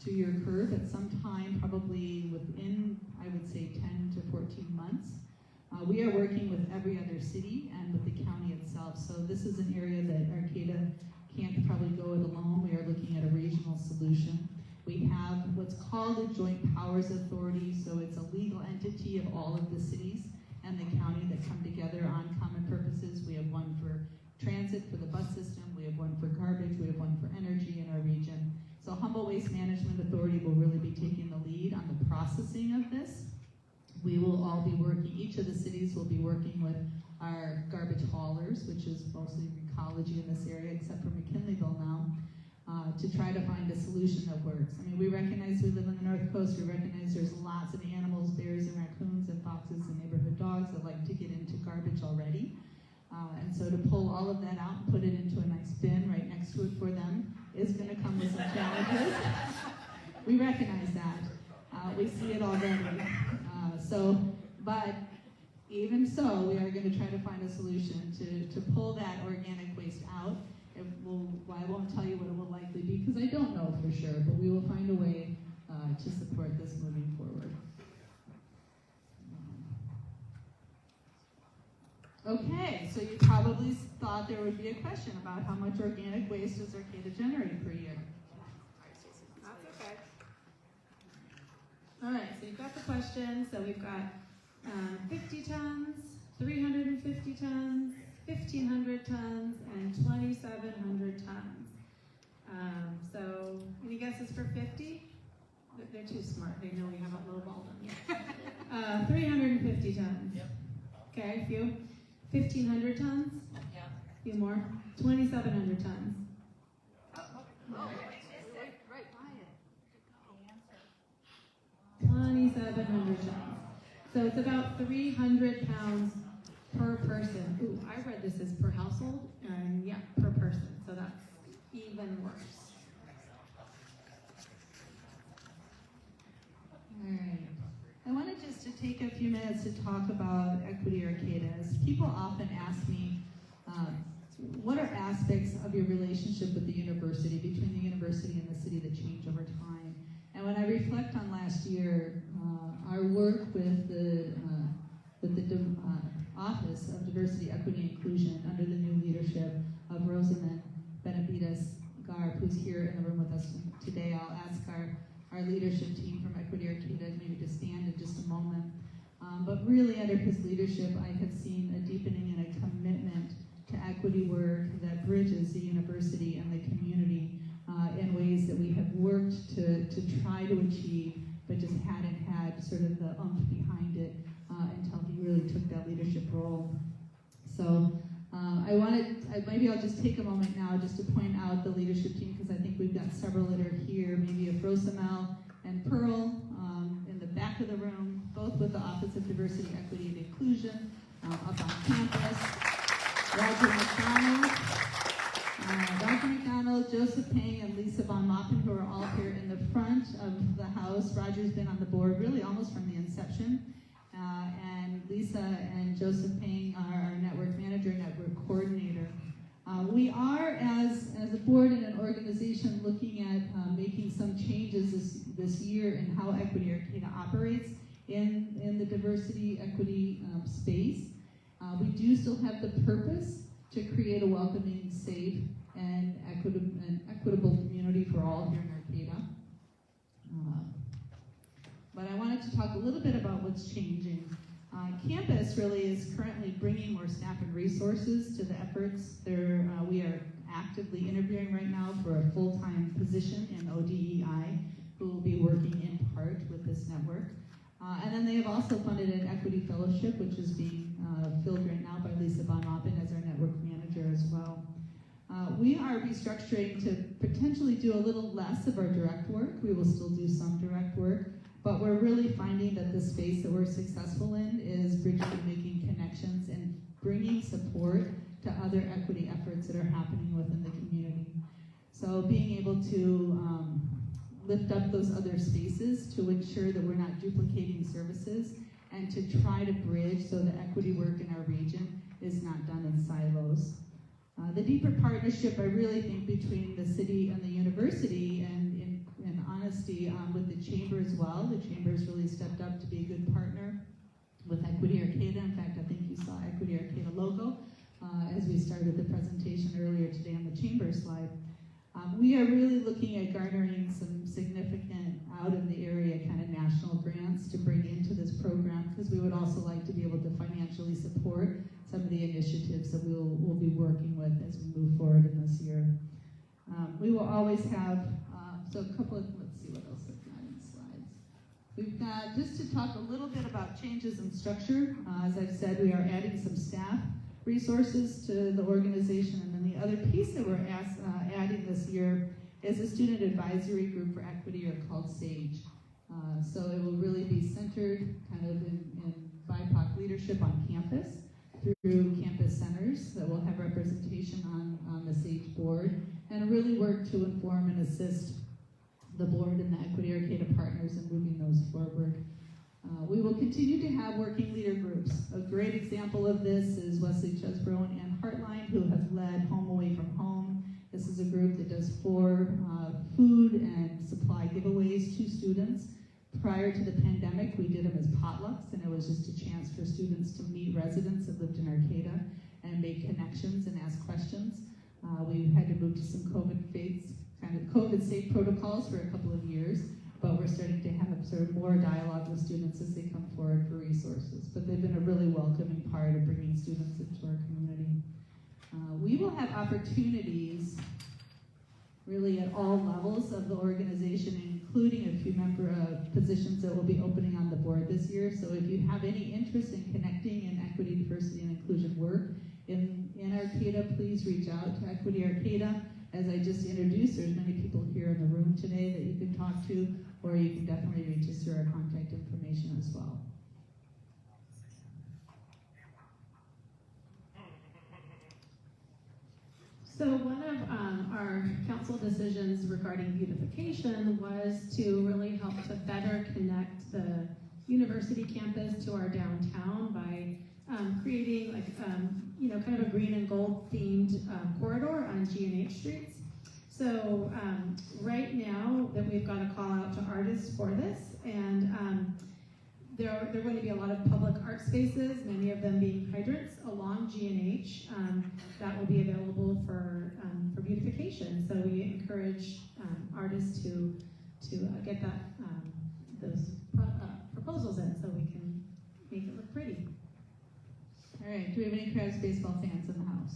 to your curb at some time, probably within, I would say, 10 to 14 months. We are working with every other city and with the county itself. So this is an area that Arcata can't probably go it alone. We are looking at a regional solution. We have what's called a Joint Powers Authority, so it's a legal entity of all of the cities and the county that come together on common purposes. We have one for transit for the bus system, we have one for garbage, we have one for energy in our region. So Humboldt Waste Management Authority will really be taking the lead on the processing of this. We will all be working, each of the cities will be working with our garbage haulers, which is mostly ecology in this area, except for McKinleyville now, to try to find a solution that works. We recognize we live on the North Coast, we recognize there's lots of animals, bears and raccoons and foxes and neighborhood dogs that like to get into garbage already. And so to pull all of that out and put it into a nice bin right next to it for them is going to come with some challenges. We recognize that. We see it already. But even so, we are going to try to find a solution to pull that organic waste out. I won't tell you what it will likely be because I don't know for sure, but we will find a way to support this moving forward. Okay, so you probably thought there would be a question about how much organic waste does Arcata generate per year. That's okay. All right, so you've got the question. So we've got 50 tons, 350 tons, 1,500 tons, and 2,700 tons. So any guesses for 50? They're too smart. They know we haven't lowballed them yet. 350 tons. Yep. Okay, a few. 1,500 tons? Yeah. A few more. 2,700 tons. Right by it. 2,700 tons. So it's about 300 pounds per person. Ooh, I read this as per household, and yeah, per person. So that's even worse. All right. I wanted just to take a few minutes to talk about Equity Arcadas. People often ask me, what are aspects of your relationship with the university, between the university and the city that change over time? And when I reflect on last year, our work with the Office of Diversity, Equity, and Inclusion under the new leadership of Barb, who's here in the room with us today. I'll ask our leadership team from Equity Arcata maybe to stand in just a moment. But really under his leadership, I have seen a deepening and a commitment to equity work that bridges the university and the community in ways that we have worked to try to achieve, but just hadn't had sort of the oomph behind it until he really took that leadership role. So maybe I'll just take a moment now just to point out the leadership team, because I think we've got several that are here, maybe if Rosamel and Pearl in the back of the room, both with the Office of Diversity, Equity, and Inclusion, up on campus. Roger McDonald, Joseph Pang, and Lisa Von Mappen, who are all here in the front of the house. Roger's been on the board really almost from the inception. And Lisa and Joseph Pang are our network manager, network coordinator. We are, as a board and an organization, looking at making some changes this year in how Equity Arcata operates in the diversity, equity space. We do still have the purpose to create a welcoming, safe, and equitable community for all here in Arcata. But I wanted to talk a little bit about what's changing. Campus really is currently bringing more staff and resources to the efforts. We are actively interviewing right now for a full-time position in ODEI, who will be working in part with this network. And then they have also funded an equity fellowship, which is being filled right now by Lisa Von Mappen as our network manager as well. We are restructuring to potentially do a little less of our direct work. We will still do some direct work, but we're really finding that the space that we're successful in is bridging and making connections and bringing support to other equity efforts that are happening within the community. So being able to lift up those other spaces to ensure that we're not duplicating services and to try to bridge so the equity work in our region is not done in silos. The deeper partnership, I really think, between the city and the university, and in honesty with the chamber as well. The chamber has really stepped up to be a good partner with Equity Arcata. In fact, I think you saw Equity Arcata logo as we started the presentation earlier today on the chamber slide. We are really looking at garnering some significant out in the area kind of national grants to bring into this program, because we would also like to be able to financially support some of the initiatives that we'll be working with as we move forward in this year. We will always have, so a couple of, let's see what else I've got in slides. We've got, just to talk a little bit about changes in structure. As I've said, we are adding some staff resources to the organization, and then the other piece that we're adding this year is a student advisory group for equity, or called SAGE. So it will really be centered kind of in BIPOC leadership on campus through campus centers that will have representation on the SAGE board, and really work to inform and assist the board and the Equity Arcata partners in moving those forward. We will continue to have working leader groups. A great example of this is Wesley Chesbro and Ann Hartline, who have led Home Away from Home. This is a group that does 4 food and supply giveaways to students. Prior to the pandemic, we did them as potlucks, and it was just a chance for students to meet residents that lived in Arcata and make connections and ask questions. We had to move to some COVID-safe protocols for a couple of years, but we're starting to have sort of more dialogue with students as they come forward for resources. But they've been a really welcoming part of bringing students into our community. We will have opportunities really at all levels of the organization, including a few member positions that will be opening on the board this year. So if you have any interest in connecting in equity, diversity, and inclusion work in Arcata, please reach out to Equity Arcata. As I just introduced, there's many people here in the room today that you can talk to, or you can definitely reach us through our contact information as well. So one of our council decisions regarding beautification was to really help to better connect the university campus to our downtown by creating kind of a green and gold themed corridor on G&H streets. So right now that we've got a call out to artists for this, and There are going to be a lot of public art spaces, many of them being hydrants along G&H that will be available for beautification. So we encourage artists to get those proposals in so we can make it look pretty. All right, do we have any Crabs baseball fans in the house?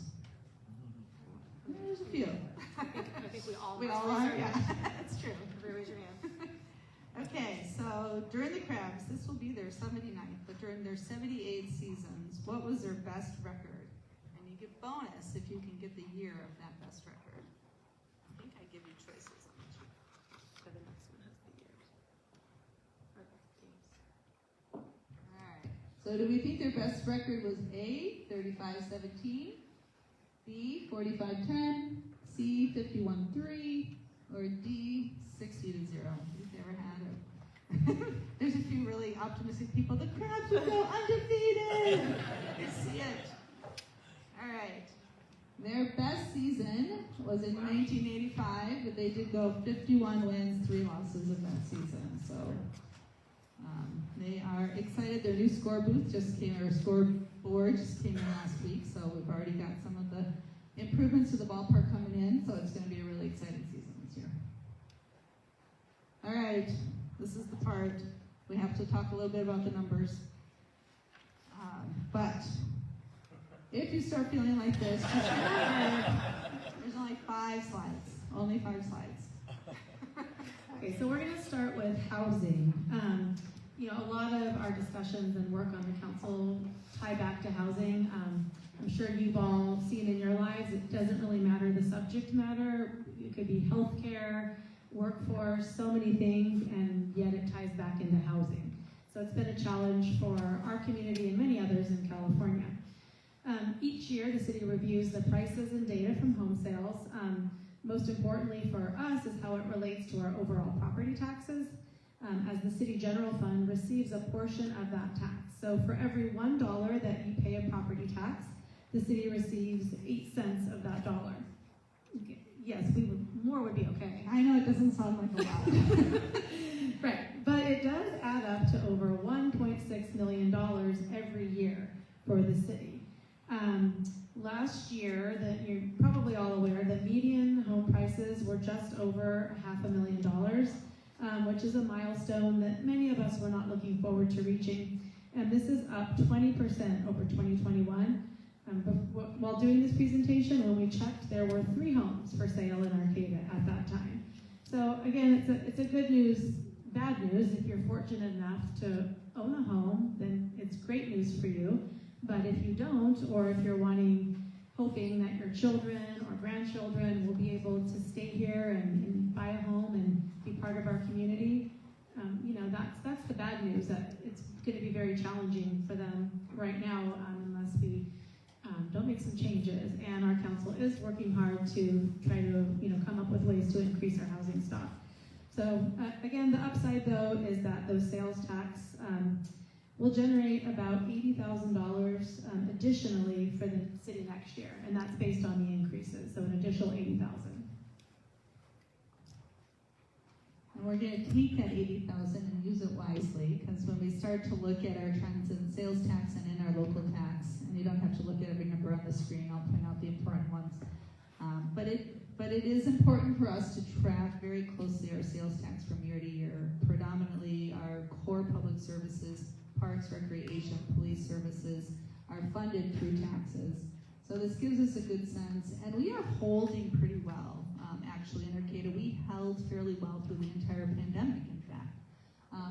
There's a few. I think we all are, yeah, that's true. Raise your hand. Okay, so during the Crabs, this will be their 79th, but during their 78 seasons, what was their best record? And you get bonus if you can get the year of that best record. I think I give you choices on the sheet. But the next one has the years. Or the games. All right, so do we think their best record was A, 35-17, B, 45-10, C, 51-3, or D, 60-0? We've never had it. There's a few really optimistic people. The Crabs will go undefeated. You see it. All right. Their best season was in 1985, but they did go 51 wins, 3 losses in that season. So they are excited. Their new scoreboard just came in last week. So we've already got some of the improvements to the ballpark coming in. So it's going to be a really exciting season this year. All right. This is the part we have to talk a little bit about the numbers. But if you start feeling like this, just remember there's only 5 slides. Only 5 slides. Okay, so we're going to start with housing. A lot of our discussions and work on the council tie back to housing. I'm sure you've all seen in your lives, it doesn't really matter the subject matter. It could be healthcare, workforce, so many things, and yet it ties back into housing. So it's been a challenge for our community and many others in California. Each year, the city reviews the prices and data from home sales. Most importantly for us is how it relates to our overall property taxes, as the city general fund receives a portion of that tax. So for every $1 that you pay a property tax, the city receives 8 cents of that dollar. Okay. Yes, more would be okay. I know it doesn't sound like a lot. Right, but it does add up to over $1.6 million every year for the city. Last year, that you're probably all aware, the median home prices were just over $500,000, which is a milestone that many of us were not looking forward to reaching. And this is up 20% over 2021. While doing this presentation, when we checked, there were 3 homes for sale in Arcata at that time. So again, it's a good news, bad news. If you're fortunate enough to own a home, then it's great news for you. But if you don't, or if you're hoping that your children or grandchildren will be able to stay here and buy a home and be part of our community, that's the bad news, that it's going to be very challenging for them right now unless we don't make some changes. And our council is working hard to try to come up with ways to increase our housing stock. So again, the upside though is that those sales tax will generate about $80,000 additionally for the city next year, and that's based on the increases, so an additional $80,000. And we're going to take that $80,000 and use it wisely, because when we start to look at our trends in sales tax and in our local tax, and you don't have to look at every number on the screen, I'll point out the important ones. But it is important for us to track very closely our sales tax from year to year. Predominantly, our core public services, parks, recreation, police services, are funded through taxes. So this gives us a good sense, and we are holding pretty well. Actually, in Arcata, we held fairly well through the entire pandemic, in fact.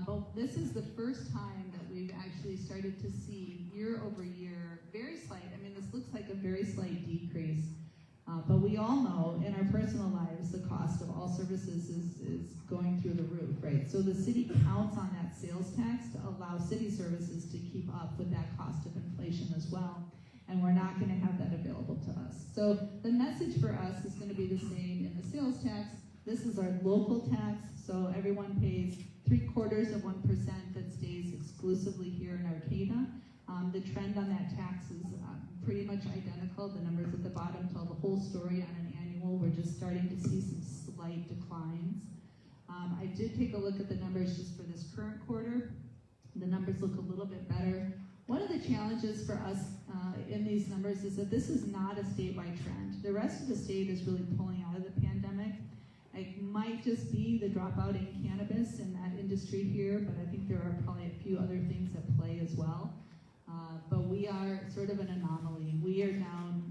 But this is the first time that we've actually started to see year over year, very slight, this looks like a very slight decrease. But we all know in our personal lives, the cost of all services is going through the roof, right? So the city counts on that sales tax to allow city services to keep up with that cost of inflation as well. And we're not going to have that available to us. So the message for us is going to be the same in the sales tax. This is our local tax, so everyone pays 0.75% that stays exclusively here in Arcata. The trend on that tax is pretty much identical. The numbers at the bottom tell the whole story on an annual. We're just starting to see some slight declines. I did take a look at the numbers just for this current quarter. The numbers look a little bit better. One of the challenges for us in these numbers is that this is not a statewide trend. The rest of the state is really pulling out of the pandemic. It might just be the dropout in cannabis in that industry here, but I think there are probably a few other things at play as well. But we are sort of an anomaly. We are down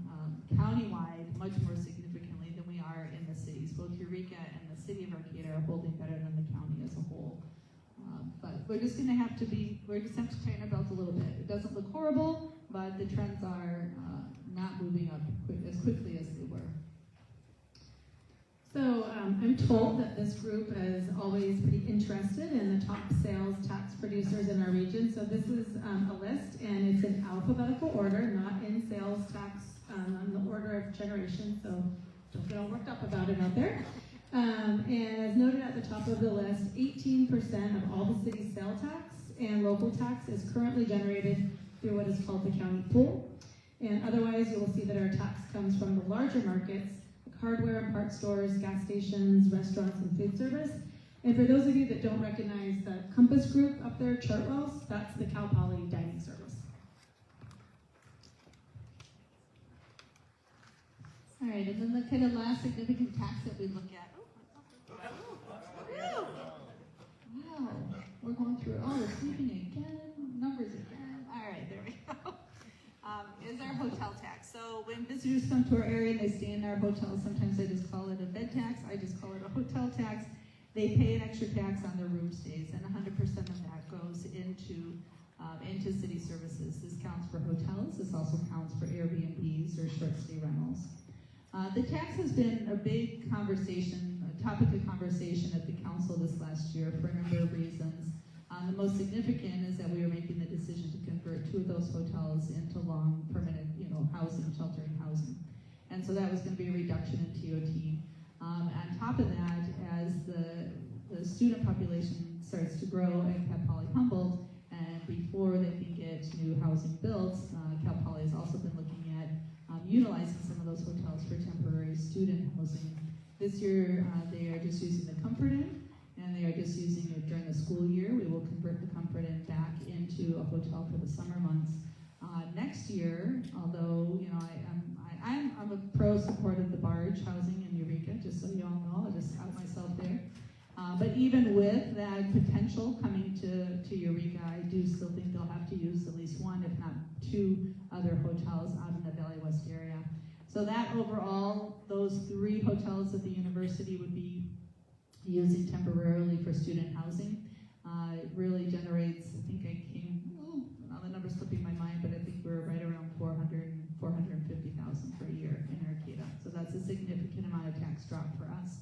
countywide much more significantly than we are in the cities. Both Eureka and the city of Arcata are holding better than the county as a whole. But we're just going to have to tighten our belts a little bit. It doesn't look horrible, but the trends are not moving up as quickly as they were. So I'm told that this group is always pretty interested in the top sales tax producers in our region. So this is a list, and it's in alphabetical order, not in sales tax on the order of generation. So don't get all worked up about it out there. And as noted at the top of the list, 18% of all the city's sale tax and local tax is currently generated through what is called the county pool. And otherwise, you will see that our tax comes from the larger markets, like hardware and parts stores, gas stations, restaurants, and food service. And for those of you that don't recognize the Compass Group up there, Chartwell's, that's the Cal Poly dining service. All right, and then the kind of last significant tax that we look at. Wow, we're going through all the sleeping again, numbers again. All right, there we go. Is our hotel tax. So when visitors come to our area and they stay in our hotels, sometimes I just call it a bed tax. I just call it a hotel tax. They pay an extra tax on their room stays, and 100% of that goes into city services. This counts for hotels. This also counts for Airbnbs or short stay rentals. The tax has been a big conversation, a topic of conversation at the council this last year for a number of reasons. The most significant is that we were making the decision to convert 2 of those hotels into long permanent, housing, sheltering housing. And so that was going to be a reduction in TOT. On top of that, as the student population starts to grow at Cal Poly Humboldt, and before they can get new housing built, Cal Poly has also been looking at utilizing some of those hotels for temporary student housing. This year, they are just using the Comfort Inn, and they are just using it during the school year. We will convert the Comfort Inn back into a hotel for the summer months. Next year, although I'm a pro support of the barge housing in Eureka, just so you all know, I'll just out myself there. But even with that potential coming to Eureka, I do still think they'll have to use at least 1, if not 2, other hotels out in the Valley West area. So that overall, those 3 hotels at the university would be using temporarily for student housing. It really generates, I think now the number's slipping my mind, but I think we're right around 450,000 per year in Arcata. So that's a significant amount of tax drop for us.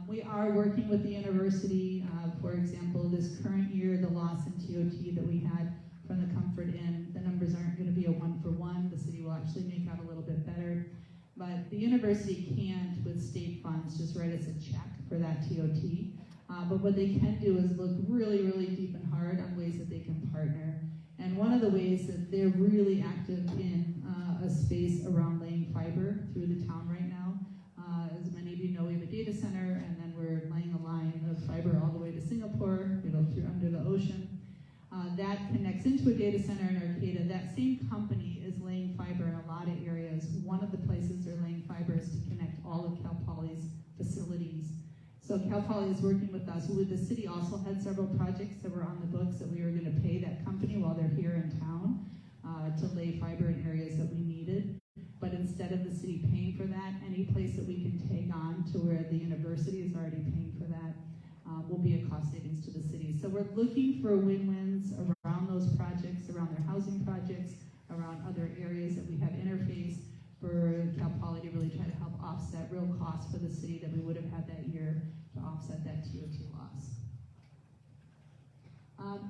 We are working with the university. For example, this current year, the loss in TOT that we had from the Comfort Inn, the numbers aren't going to be a 1-for-1. The city will actually make out a little bit better. But the university can't, with state funds, just write us a check for that TOT. But what they can do is look really, really deep and hard on ways that they can partner. And one of the ways that they're really active in a space around laying fiber through the town right now. As many of you know, we have a data center, and then we're laying a line of fiber all the way to Singapore, through under the ocean. That connects into a data center in Arcata. That same company is laying fiber in a lot of areas. One of the places they're laying fiber is to connect all of Cal Poly's facilities. So Cal Poly is working with us. The city also had several projects that were on the books that we were going to pay that company while they're here in town to lay fiber in areas that we needed. But instead of the city paying for that, any place that we can tag on to where the university is already paying for that will be a cost savings to the city. So we're looking for win-wins around those projects, around their housing projects, around other areas that we have interface for Cal Poly to really try to help offset real costs for the city that we would have had that year to offset that TOT loss.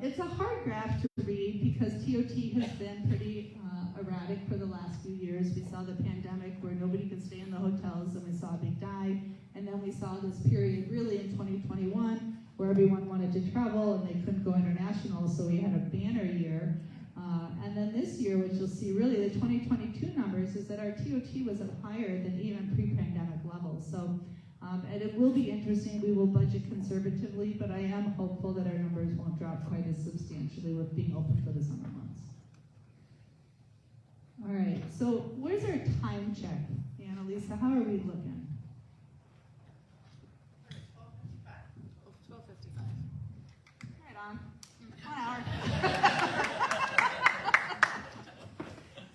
It's a hard graph to read because TOT has been pretty erratic for the last few years. We saw the pandemic where nobody could stay in the hotels, and we saw a big dive. And then we saw this period really in 2021 where everyone wanted to travel and they couldn't go international, so we had a banner year. And then this year, which you'll see really the 2022 numbers, is that our TOT was up higher than even pre-pandemic levels. So And it will be interesting. We will budget conservatively, but I am hopeful that our numbers won't drop quite as substantially with being open for the summer months. All right, so where's our time check? Annalisa, how are we looking? 12:55. Right on. 1 hour.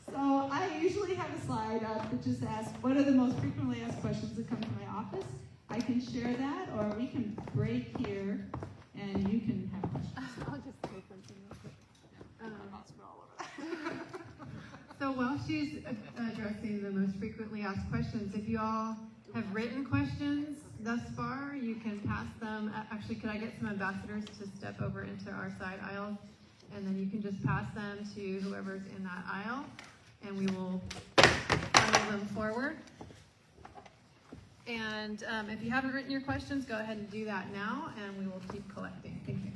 So I usually have a slide up that just asks, what are the most frequently asked questions that come to my office? I can share that, or we can break here, and you can have questions. I'll just take one to you. I'll scroll over that. So while she's addressing the most frequently asked questions, if you all have written questions thus far, you can pass them. Actually, could I get some ambassadors to step over into our side aisle? And then you can just pass them to whoever's in that aisle, and we will funnel them forward. And if you haven't written your questions, go ahead and do that now, and we will keep collecting. Thank you.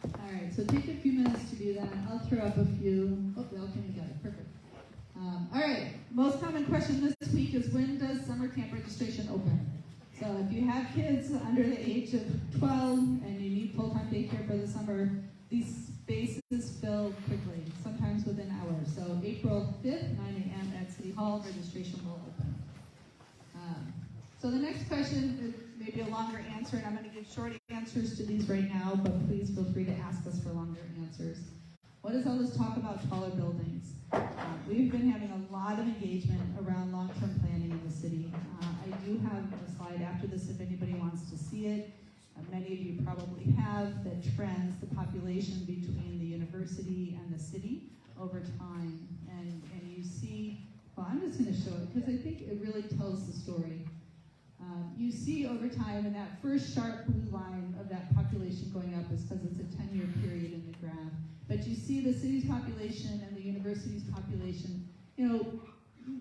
All right, so take a few minutes to do that. I'll throw up a few. Oh, they all came together. Perfect. All right, most common question this week is, when does summer camp registration open? So if you have kids under the age of 12 and you need full-time daycare for the summer, these spaces fill quickly, sometimes within hours. So April 5th, 9 a.m. at City Hall, registration will open. So the next question is maybe a longer answer, and I'm going to give short answers to these right now, but please feel free to ask us for longer answers. What is all this talk about taller buildings? We've been having a lot of engagement around long-term planning in the city. I do have a slide after this if anybody wants to see it. Many of you probably have, that trends the population between the university and the city over time. And you see, well, I'm just going to show it because I think it really tells the story. You see over time, in that first sharp blue line of that population going up is because it's a 10-year period in the graph. But you see the city's population and the university's population,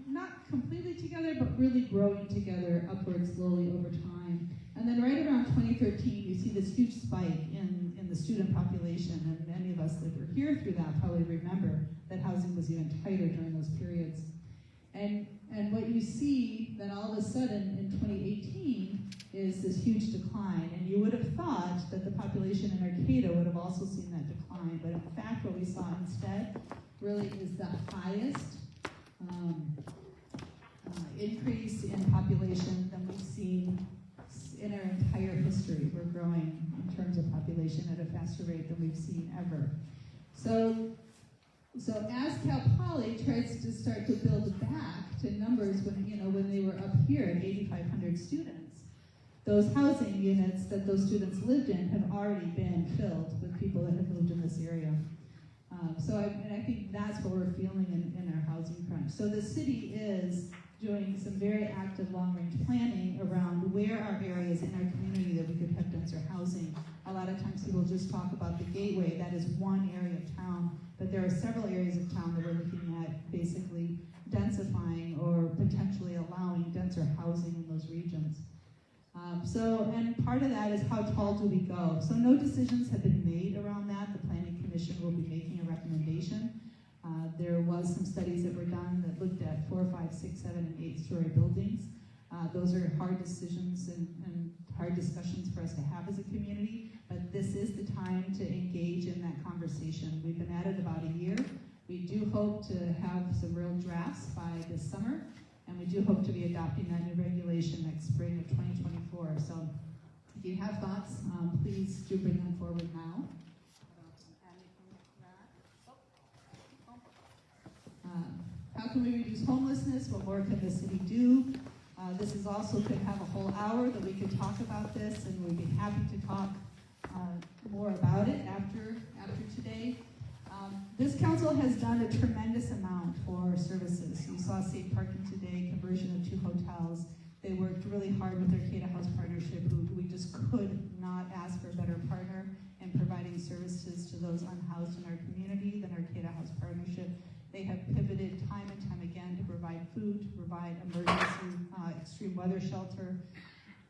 not completely together, but really growing together upwards slowly over time. And then right around 2013, you see this huge spike in the student population, and many of us that were here through that probably remember that housing was even tighter during those periods. And what you see then all of a sudden in 2018 is this huge decline. And you would have thought that the population in Arcata would have also seen that decline. But in fact, what we saw instead really is the highest increase in population than we've seen in our entire history. We're growing in terms of population at a faster rate than we've seen ever. So as Cal Poly tries to start to build back to numbers when they were up here at 8,500 students, those housing units that those students lived in have already been filled with people that have moved in this area. I think that's what we're feeling in our housing crunch. So the city is doing some very active long-range planning around where are areas in our community that we could have denser housing. A lot of times people just talk about the Gateway. That is one area of town, but there are several areas of town that we're looking at basically densifying or potentially allowing denser housing in those regions. And part of that is how tall do we go? So no decisions have been made around that. The Planning Commission will be making a recommendation. There was some studies that were done that looked at 4, 5, 6, 7, and 8-story buildings. Those are hard decisions and hard discussions for us to have as a community, but this is the time to engage in that conversation. We've been at it about a year. We do hope to have some real drafts by this summer, and we do hope to be adopting that new regulation next spring of 2024. So if you have thoughts, please do bring them forward now. How can we reduce homelessness? What more can the city do? This is also could have a whole hour that we could talk about this, and we'd be happy to talk more about it after today. This council has done a tremendous amount for services. You saw safe parking today, conversion of 2 hotels. They worked really hard with Arcata House Partnership, who we just could not ask for a better partner in providing services to those unhoused in our community than Arcata House Partnership. They have pivoted time and time again to provide food, to provide emergency extreme weather shelter.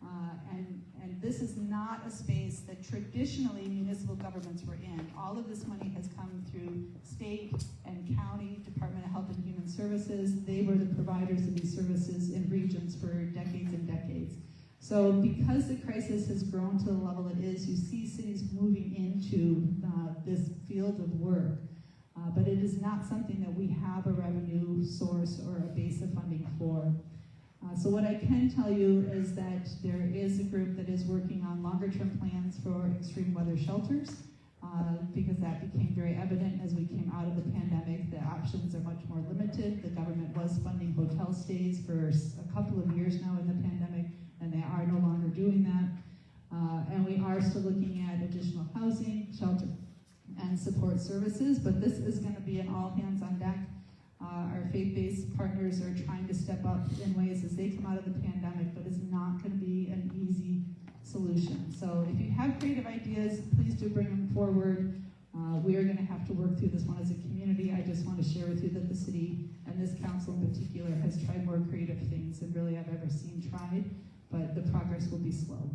And this is not a space that traditionally municipal governments were in. All of this money has come through state and county, Department of Health and Human Services. They were the providers of these services in regions for decades and decades. So because the crisis has grown to the level it is, you see cities moving into this field of work. But it is not something that we have a revenue source or a base of funding for. So what I can tell you is that there is a group that is working on longer-term plans for extreme weather shelters, because that became very evident as we came out of the pandemic. The options are much more limited. The government was funding hotel stays for a couple of years now in the pandemic, and they are no longer doing that. And we are still looking at additional housing, shelter, and support services, but this is going to be an all hands on deck. Our faith-based partners are trying to step up in ways as they come out of the pandemic, but it's not going to be an easy solution. So if you have creative ideas, please do bring them forward. We are going to have to work through this one as a community. I just want to share with you that the city and this council in particular has tried more creative things than really I've ever seen tried, but the progress will be slow.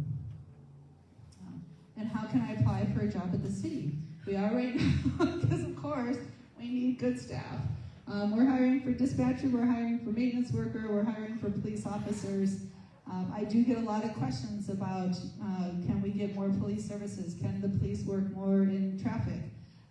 And how can I apply for a job at the city? We are right now, because of course, we need good staff. We're hiring for dispatcher, we're hiring for maintenance worker, we're hiring for police officers. I do get a lot of questions about can we get more police services? Can the police work more in traffic?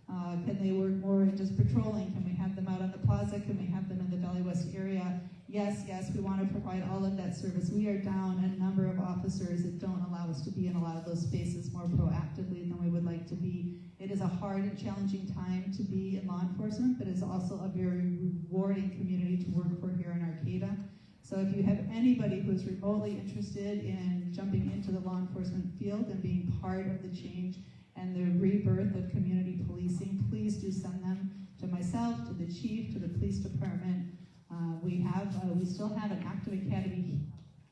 Can they work more in just patrolling? Can we have them out on the plaza? Can we have them in the Valley West area? Yes, we want to provide all of that service. We are down a number of officers that don't allow us to be in a lot of those spaces more proactively than we would like to be. It is a hard and challenging time to be in law enforcement, but it's also a very rewarding community to work for here in Arcata. So if you have anybody who's remotely interested in jumping into the law enforcement field and being part of the change and the rebirth of community policing, please do send them to myself, to the chief, to the police department. We still have an active academy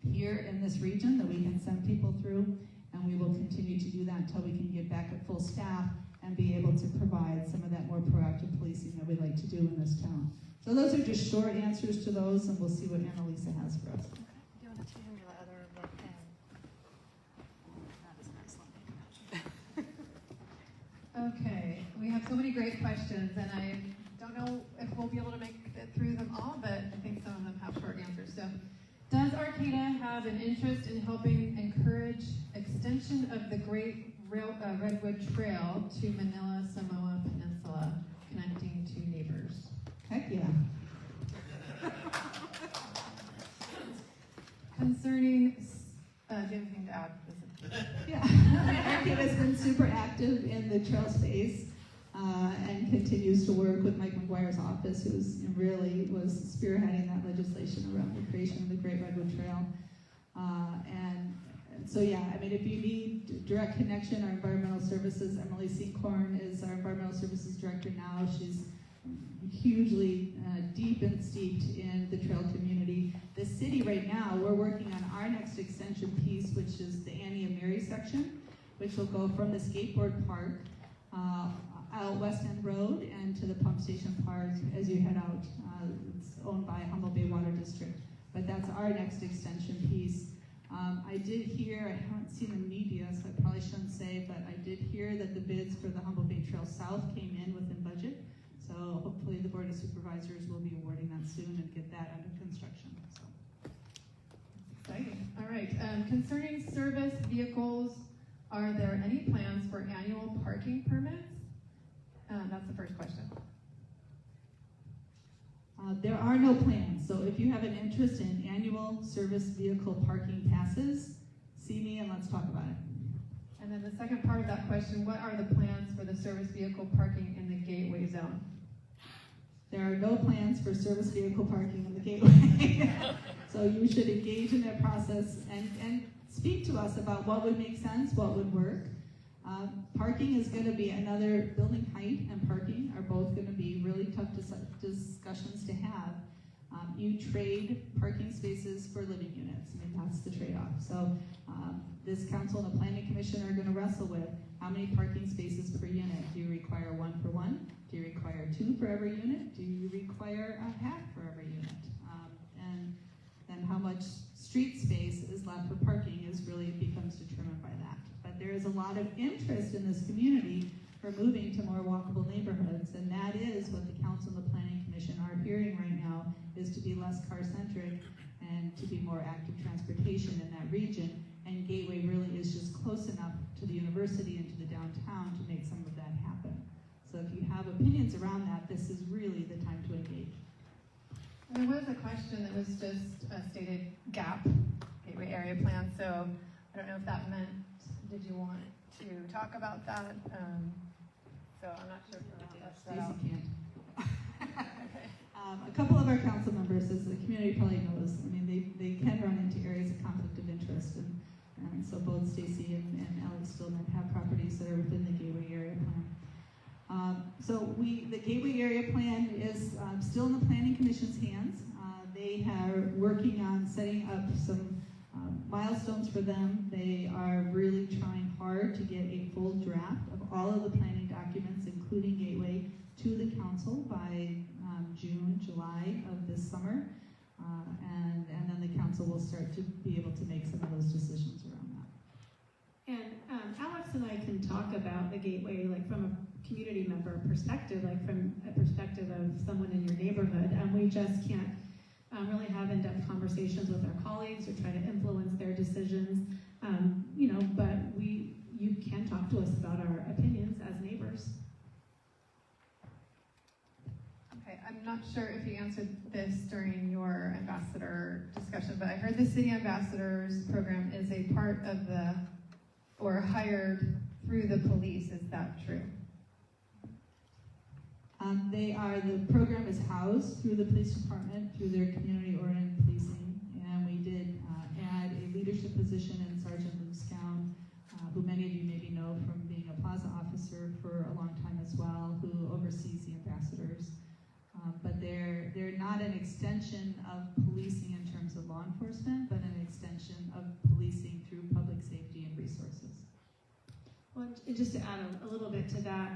here in this region that we can send people through, and we will continue to do that until we can get back at full staff and be able to provide some of that more proactive policing that we'd like to do in this town. So those are just short answers to those, and we'll see what Annalisa has for us. Do you want to change the other pen? Not as excellent. Okay, we have so many great questions, and I don't know if we'll be able to make it through them all, but I think some of them have short answers. So, does Arcata have an interest in helping encourage extension of the Great Redwood Trail to Manila Samoa Peninsula, connecting two neighbors? Heck yeah. Concerning, do you have anything to add? Yeah, Arcata has been super active in the trail space and continues to work with Mike McGuire's office, who's really was spearheading that legislation around the creation of the Great Redwood Trail. And so yeah, I mean, if you need direct connection, our environmental services, Emily Seacorn is our environmental services director now. She's hugely deep and steeped in the trail community. The city right now, we're working on our next extension piece, which is the Annie and Mary section, which will go from the skateboard park out West End Road and to the pump station park as you head out. It's owned by Humboldt Bay Water District, but that's our next extension piece. I did hear, I haven't seen the media, so I probably shouldn't say, but I did hear that the bids for the Humboldt Bay Trail South came in within budget. So hopefully the Board of Supervisors will be awarding that soon and get that under construction. So. Exciting. All right. Concerning service vehicles, are there any plans for annual parking permits? That's the first question. There are no plans. So if you have an interest in annual service vehicle parking passes, see me and let's talk about it. And then the second part of that question, what are the plans for the service vehicle parking in the gateway zone? There are no plans for service vehicle parking in the gateway. So you should engage in that process and speak to us about what would make sense, what would work. Parking is going to be another, building height and parking are both going to be really tough discussions to have. You trade parking spaces for living units. I mean, that's the trade-off. So this council and the planning commission are going to wrestle with how many parking spaces per unit. Do you require 1 for 1? Do you require 2 for every unit? Do you require a half for every unit? And then how much street space is left left for parking is really, it becomes determined by that. But there is a lot of interest in this community for moving to more walkable neighborhoods, and that is what the council and the planning commission are hearing right now, is to be less car-centric and to be more active transportation in that region. And Gateway really is just close enough to the university and to the downtown to make some of that happen. So if you have opinions around that, this is really the time to engage. There was a question that was just stated GAP, Gateway Area Plan, so I don't know if that meant, did you want to talk about that? So I'm not sure if you want to flesh that out. Stacy can't. A couple of our council members, as the community probably knows, I mean, they can run into areas of conflict of interest, and so both Stacy and Alex Stillman have properties that are within the Gateway Area Plan. The Gateway Area Plan is still in the Planning Commission's hands. They are working on setting up some milestones for them. They are really trying hard to get a full draft of all of the planning documents, including Gateway, to the council by June, July of this summer. And then the council will start to be able to make some of those decisions around that. And Alex and I can talk about the Gateway like from a community member perspective, like from a perspective of someone in your neighborhood, and we just can't really have in-depth conversations with our colleagues or try to influence their decisions, but you can talk to us about our opinions as neighbors. Okay, I'm not sure if you answered this during your ambassador discussion, but I heard the City Ambassadors program is a part of or hired through the police. Is that true? The program is housed through the police department, through their community-oriented policing, and we did add a leadership position in Sergeant Luskown, who many of you maybe know from being a plaza officer for a long time as well, who oversees the ambassadors. But they're not an extension of policing in terms of law enforcement, but an extension of policing through public safety and resources. Well, and just to add a little bit to that,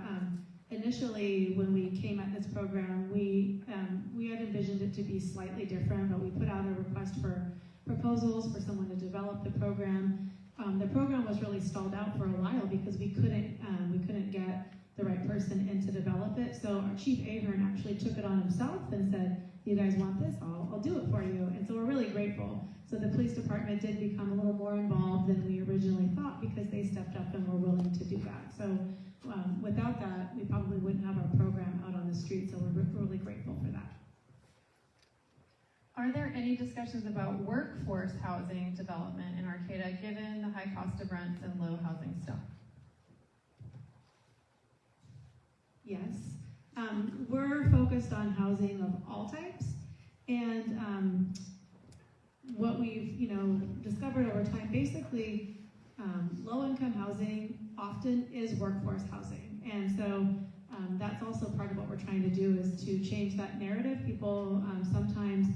initially when we came at this program, we had envisioned it to be slightly different, but we put out a request for proposals for someone to develop the program. The program was really stalled out for a while because we couldn't get the right person in to develop it. So our chief Ahern actually took it on himself and said, "You guys want this? I'll do it for you." And so we're really grateful. So the police department did become a little more involved than we originally thought because they stepped up and were willing to do that. So without that, we probably wouldn't have our program out on the street. So we're really grateful for that. Are there any discussions about workforce housing development in Arcata, given the high cost of rents and low housing stock? Yes. We're focused on housing of all types, and what we've discovered over time, basically low-income housing often is workforce housing, and so that's also part of what we're trying to do is to change that narrative. People sometimes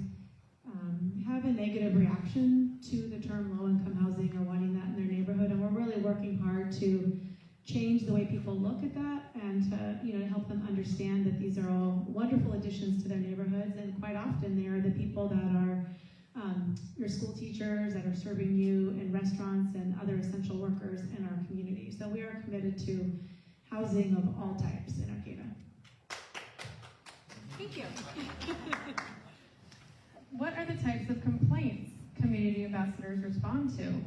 have a negative reaction to the term low-income housing or wanting that in their neighborhood, and we're really working hard to change the way people look at that and to help them understand that these are all wonderful additions to their neighborhoods, and quite often they are the people that are your school teachers that are serving you in restaurants and other essential workers in our community. So we are committed to housing of all types in Arcata. Thank you. What are the types of complaints community ambassadors respond to? Maybe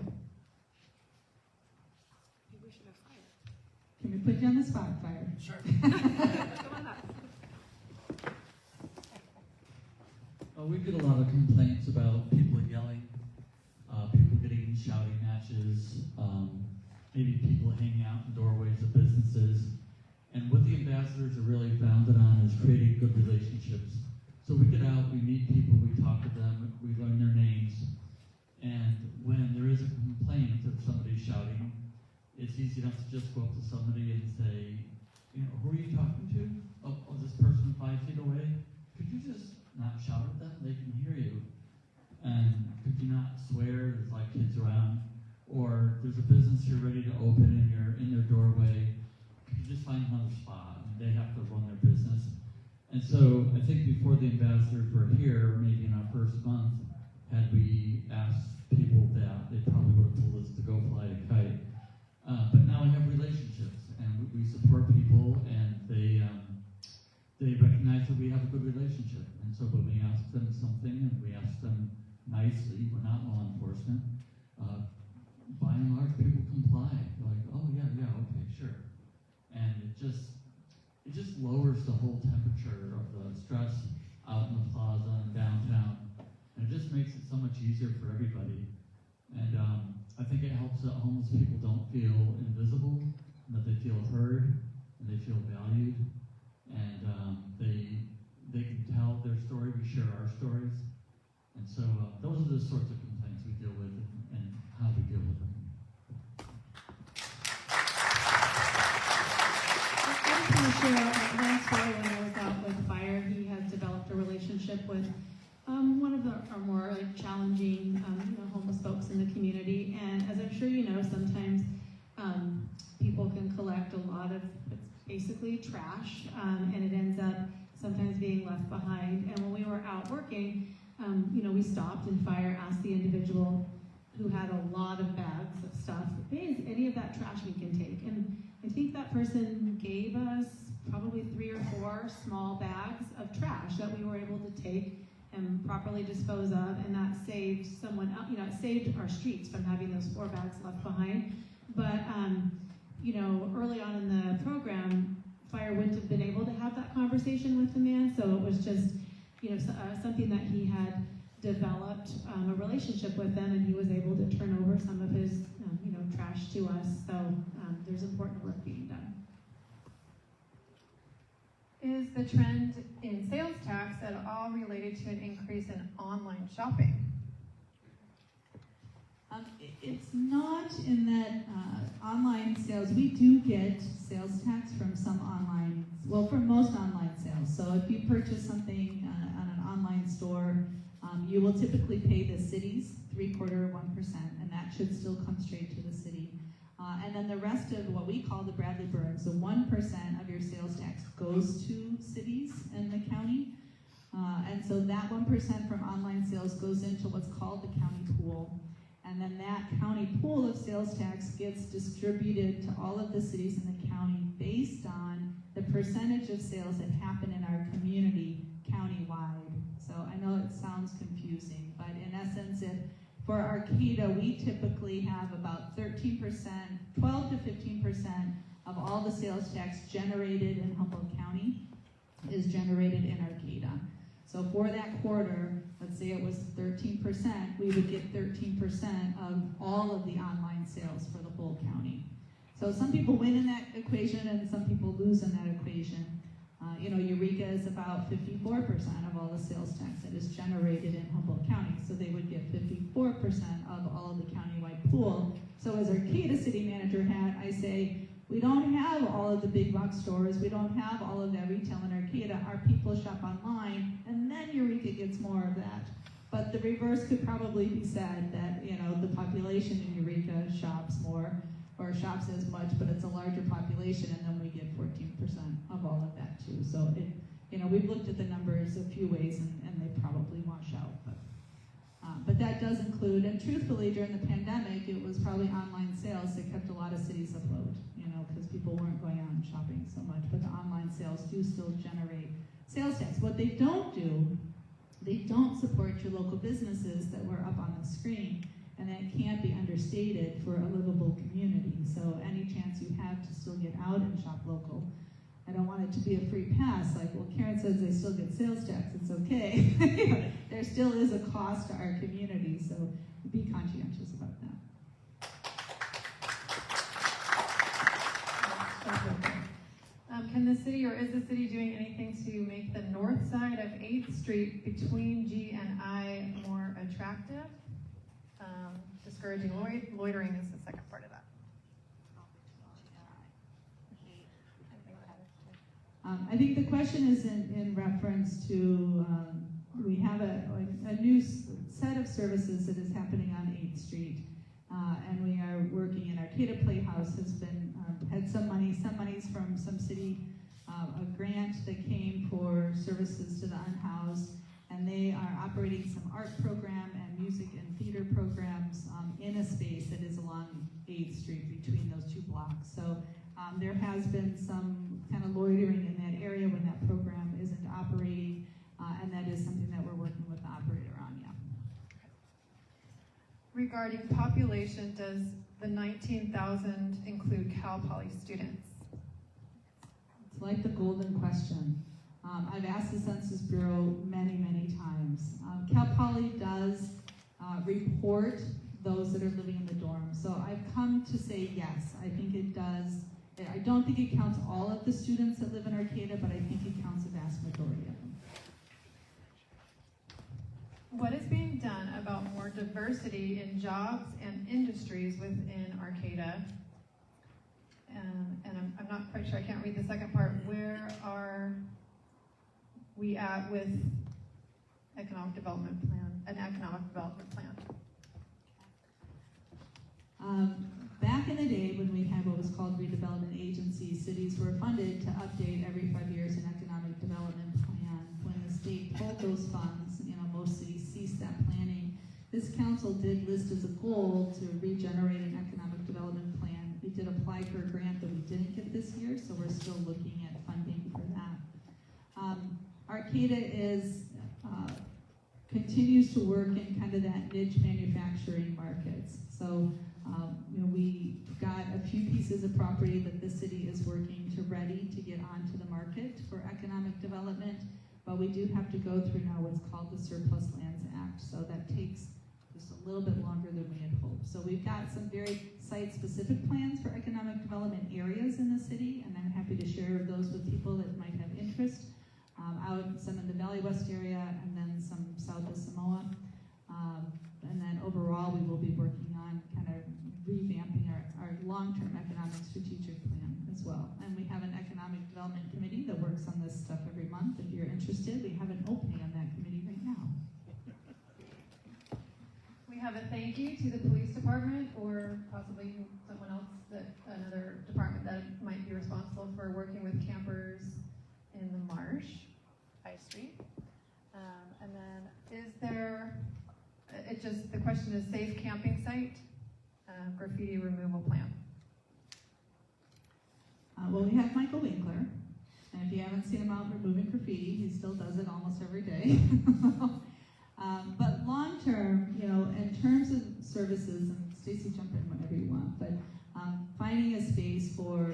we should have fire. Can we put you on the spot, Fire? Sure. Come on up. We get a lot of complaints about people yelling, people getting in shouting matches, maybe people hanging out in doorways of businesses. And what the ambassadors are really founded on is creating good relationships. So we get out, we meet people, we talk to them, we learn their names. And when there is a complaint of somebody shouting, it's easy enough to just go up to somebody and say, who are you talking to? Oh, this person 5 feet away? Could you just not shout at them? They can hear you. And could you not swear? There's like kids around. Or there's a business you're ready to open in their doorway. Could you just find another spot? I mean, they have to run their business. And so I think before the ambassadors were here, maybe in our first month, had we asked people that they And so when we ask them something, and we ask them nicely, we're not law enforcement, by and large, people comply. They're like, oh, yeah, okay, sure. And it just lowers the whole temperature of the stress out in the plaza and downtown. And it just makes it so much easier for everybody. And I think it helps that homeless people don't feel invisible, and that they feel heard, and they feel valued, and they can tell their story, we share our stories. And so those are the sorts of complaints we deal with and how we deal with them. I just want to share one story. When I was out with Fire, he has developed a relationship with one of our more challenging homeless folks in the community. And as I'm sure you know, sometimes people can collect a lot of, it's basically trash, and it ends up sometimes being left behind. And when we were out working, we stopped, and Fire asked the individual who had a lot of bags of stuff, hey, is any of that trash we can take? And I think that person gave us probably 3 or 4 small bags of trash that we were able to take and properly dispose of, and that saved someone else, it saved our streets from having those 4 bags left behind. But, early on in the program, Fire wouldn't have been able to have that conversation with the man, so it was just, something that he had developed a relationship with them, and he was able to turn over some of his, trash to us. So there's important work being done. Is the trend in sales tax at all related to an increase in online shopping? It's not in that online sales. We do get sales tax from some online, from most online sales. So if you purchase something on an online store, you will typically pay the city's 3/4 1%, and that should still come straight to the city. And then the rest of what we call the Bradley Burn, so 1% of your sales tax goes to cities and the county. And so that 1% from online sales goes into what's called the county pool. And then that county pool of sales tax gets distributed to all of the cities in the county based on the percentage of sales that happen in our community countywide. So I know it sounds confusing, but in essence, for Arcata, we typically have about 13%, 12 to 15% of all the sales tax generated in Humboldt County is generated in Arcata. So for that quarter, let's say it was 13%, we would get 13% of all of the online sales for the whole county. So some people win in that equation and some people lose in that equation. Eureka is about 54% of all the sales tax that is generated in Humboldt County. So they would get 54% of all of the countywide pool. So as Arcata city manager hat, I say, we don't have all of the big box stores. We don't have all of that retail in Arcata. Our people shop online, and then Eureka gets more of that. But the reverse could probably be said that, the population in Eureka shops more, or shops as much, but it's a larger population, and then we get 14% of all of that too. So we've looked at the numbers a few ways, and they probably wash out. But that does include, and truthfully, during the pandemic, it was probably online sales that kept a lot of cities afloat, because people weren't going out and shopping so much. But the online sales do still generate sales tax. What they don't do, they don't support your local businesses that were up on the screen. And that can't be understated for a livable community. So any chance you have to still get out and shop local. I don't want it to be a free pass, like, well, Karen says they still get sales tax, it's okay. There still is a cost to our community, so be conscientious about that. Can the city, or is the city doing anything to make the north side of 8th Street between G and I more attractive? Discouraging loitering is the second part of that. I think the question is in reference to, we have a new set of services that is happening on 8th Street, and we are working, and Arcata Playhouse has been, had some monies from some city, a grant that came for services to the unhoused, and they are operating some art program and music and theater programs in a space that is along 8th Street between those 2 blocks. So there has been some kind of loitering in that area when that program isn't operating. and that is something that we're working with the operator on, yeah. Regarding population, does the 19,000 include Cal Poly students? It's like the golden question. I've asked the Census Bureau many, many times. Cal Poly does report those that are living in the dorm. So I've come to say yes, I think it does. I don't think it counts all of the students that live in Arcata, but I think it counts a vast majority of them. What is being done about more diversity in jobs and industries within Arcata? And I'm not quite sure, I can't read the second part. Where are we at with economic development plan, an economic development plan? Back in the day when we had what was called redevelopment agencies, cities were funded to update every 5 years an economic development plan. When the state pulled those funds, most cities ceased that planning. This council did list as a goal to regenerate an economic development plan. We did apply for a grant that we didn't get this year, so we're still looking at funding for that. Arcata continues to work in kind of that niche manufacturing markets. So, we got a few pieces of property that the city is working to ready to get onto the market for economic development, but we do have to go through now what's called the Surplus Lands Act. So that takes just a little bit longer than we had hoped. So we've got some very site-specific plans for economic development areas in the city, and I'm happy to share those with people that might have interest. Out some in the Valley West area, and then some south of Samoa. And then overall, we will be working on kind of revamping our long-term economic strategic plan as well. And we have an economic development committee that works on this stuff every month. If you're interested, we have an opening on that committee right now. We have a thank you to the police department, or possibly someone else, another department that might be responsible for working with campers in the marsh, High Street. And then is there, the question is safe camping site, graffiti removal plan. Well, we have Michael Winkler, and if you haven't seen him out removing graffiti, he still does it almost every day. But long term, in terms of services, and Stacy, jump in whenever you want, but finding a space for,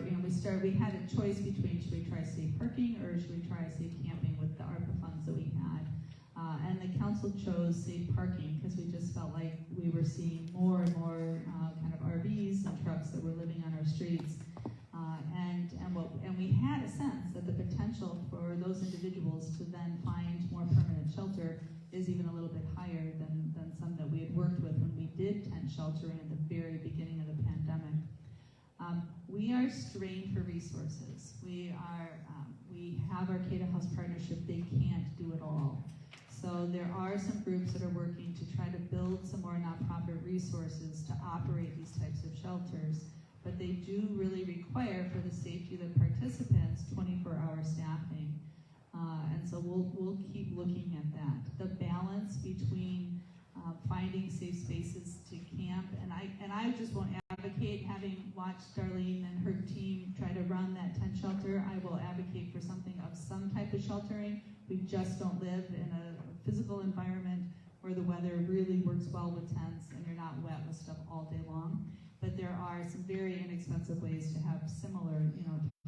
we had a choice between should we try safe parking or should we try safe camping with the ARPA funds that we had. And the council chose safe parking because we just felt like we were seeing more and more kind of RVs and trucks that were living on our streets. And we had a sense that the potential for those individuals to then find more permanent shelter is even a little bit higher than some that we had worked with when we did tent sheltering at the very beginning of the pandemic. We are strained for resources. We have Arcata House Partnership. They can't do it all. So there are some groups that are working to try to build some more nonprofit resources to operate these types of shelters. But they do really require, for the safety of the participants, 24-hour staffing. And so we'll keep looking at that. The balance between finding safe spaces to camp, and I just won't advocate, having watched Darlene and her team try to run that tent shelter, I will advocate for something of some type of sheltering. We just don't live in a physical environment where the weather really works well with tents and you're not wet with stuff all day long. But there are some very inexpensive ways to have similar,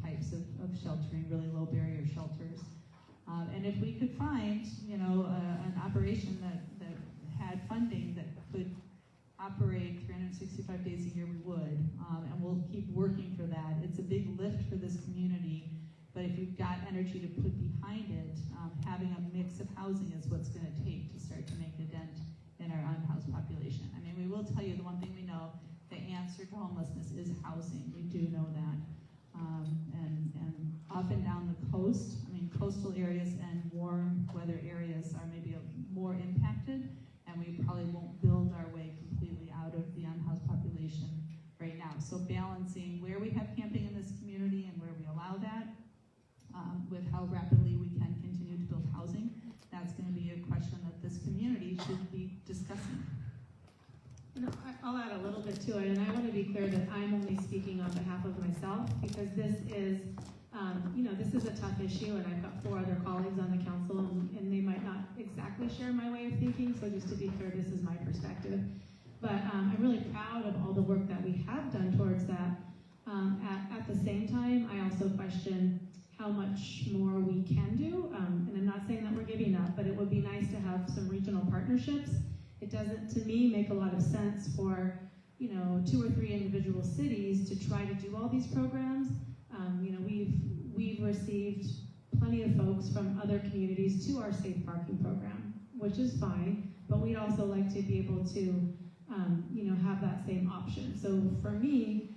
types of sheltering, really low barrier shelters. And if we could find, an operation that had funding that could operate 365 days a year, we would. And we'll keep working for that. It's a big lift for this community, but if you've got energy to put behind it, having a mix of housing is what's going to take to start to make a dent in our unhoused population. I mean, we will tell you the one thing we know, the answer to homelessness is housing. We do know that. And up and down the coast, coastal areas and warm weather areas are maybe more impacted, and we probably won't build our way completely out of the unhoused population right now. So balancing where we have camping in this community and where we allow that, with how rapidly we can continue to build housing, that's going to be a question that this community should be discussing. I'll add a little bit to it, and I want to be clear that I'm only speaking on behalf of myself, because this is this is a tough issue, and I've got 4 other colleagues on the council, and they might not exactly share my way of thinking, so just to be clear, this is my perspective. But I'm really proud of all the work that we have done towards that. At the same time, I also question how much more we can do, and I'm not saying that we're giving up, but it would be nice to have some regional partnerships. It doesn't, to me, make a lot of sense for 2 or 3 individual cities to try to do all these programs. We've received plenty of folks from other communities to our safe parking program, which is fine, but we'd also like to be able to, have that same option. So for me,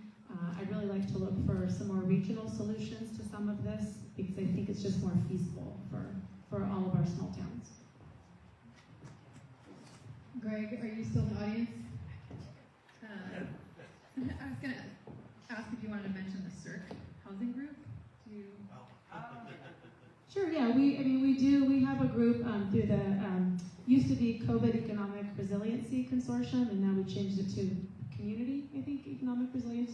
I'd really like to look for some more regional solutions to some of this, because I think it's just more feasible for all of our small towns. Greg, are you still in the audience? I was going to ask if you wanted to mention the CERC housing group. Do you... Sure, yeah, we have a group through the, used to be COVID Economic Resiliency Consortium, and now we changed it to Community, I think, Economic Resilience.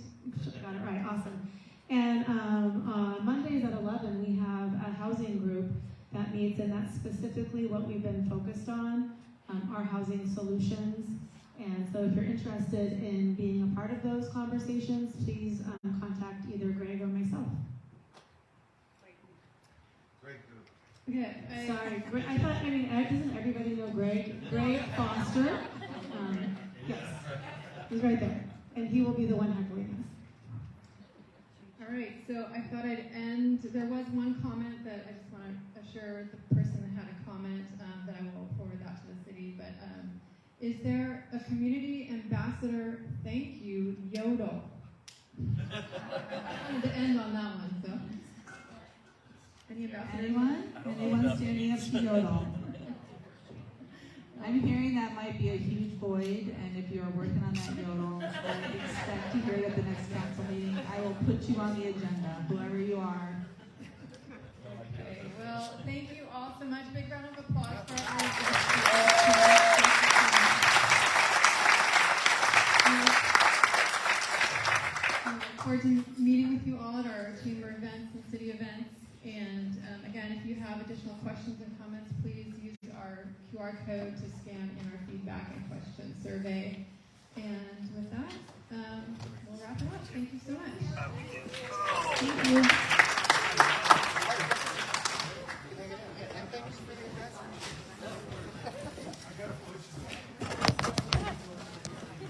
Got it right, awesome. And on Mondays at 11, we have a housing group that meets, and that's specifically what we've been focused on, our housing solutions. And so if you're interested in being a part of those conversations, please contact either Greg or myself. Okay. Sorry, I thought, doesn't everybody know Greg? Greg Foster. Yes, he's right there. And he will be the one heckling us. All right, so I thought I'd end. There was one comment that I just want to assure the person that had a comment that I will forward that to the city. But is there a community ambassador thank you yodel? I wanted to end on that one. So, any ambassadors? Anyone standing up to yodel? I'm hearing that might be a huge void, and if you're working on that yodel, I expect to hear it at the next council meeting. I will put you on the agenda, whoever you are. Okay, well, thank you all so much. Big round of applause for our I look forward to meeting with you all at our chamber events and city events. And again, if you have additional questions and comments, please use our QR code to scan in our feedback and question survey. And with that, we'll wrap it up. Thank you so much. Thank you.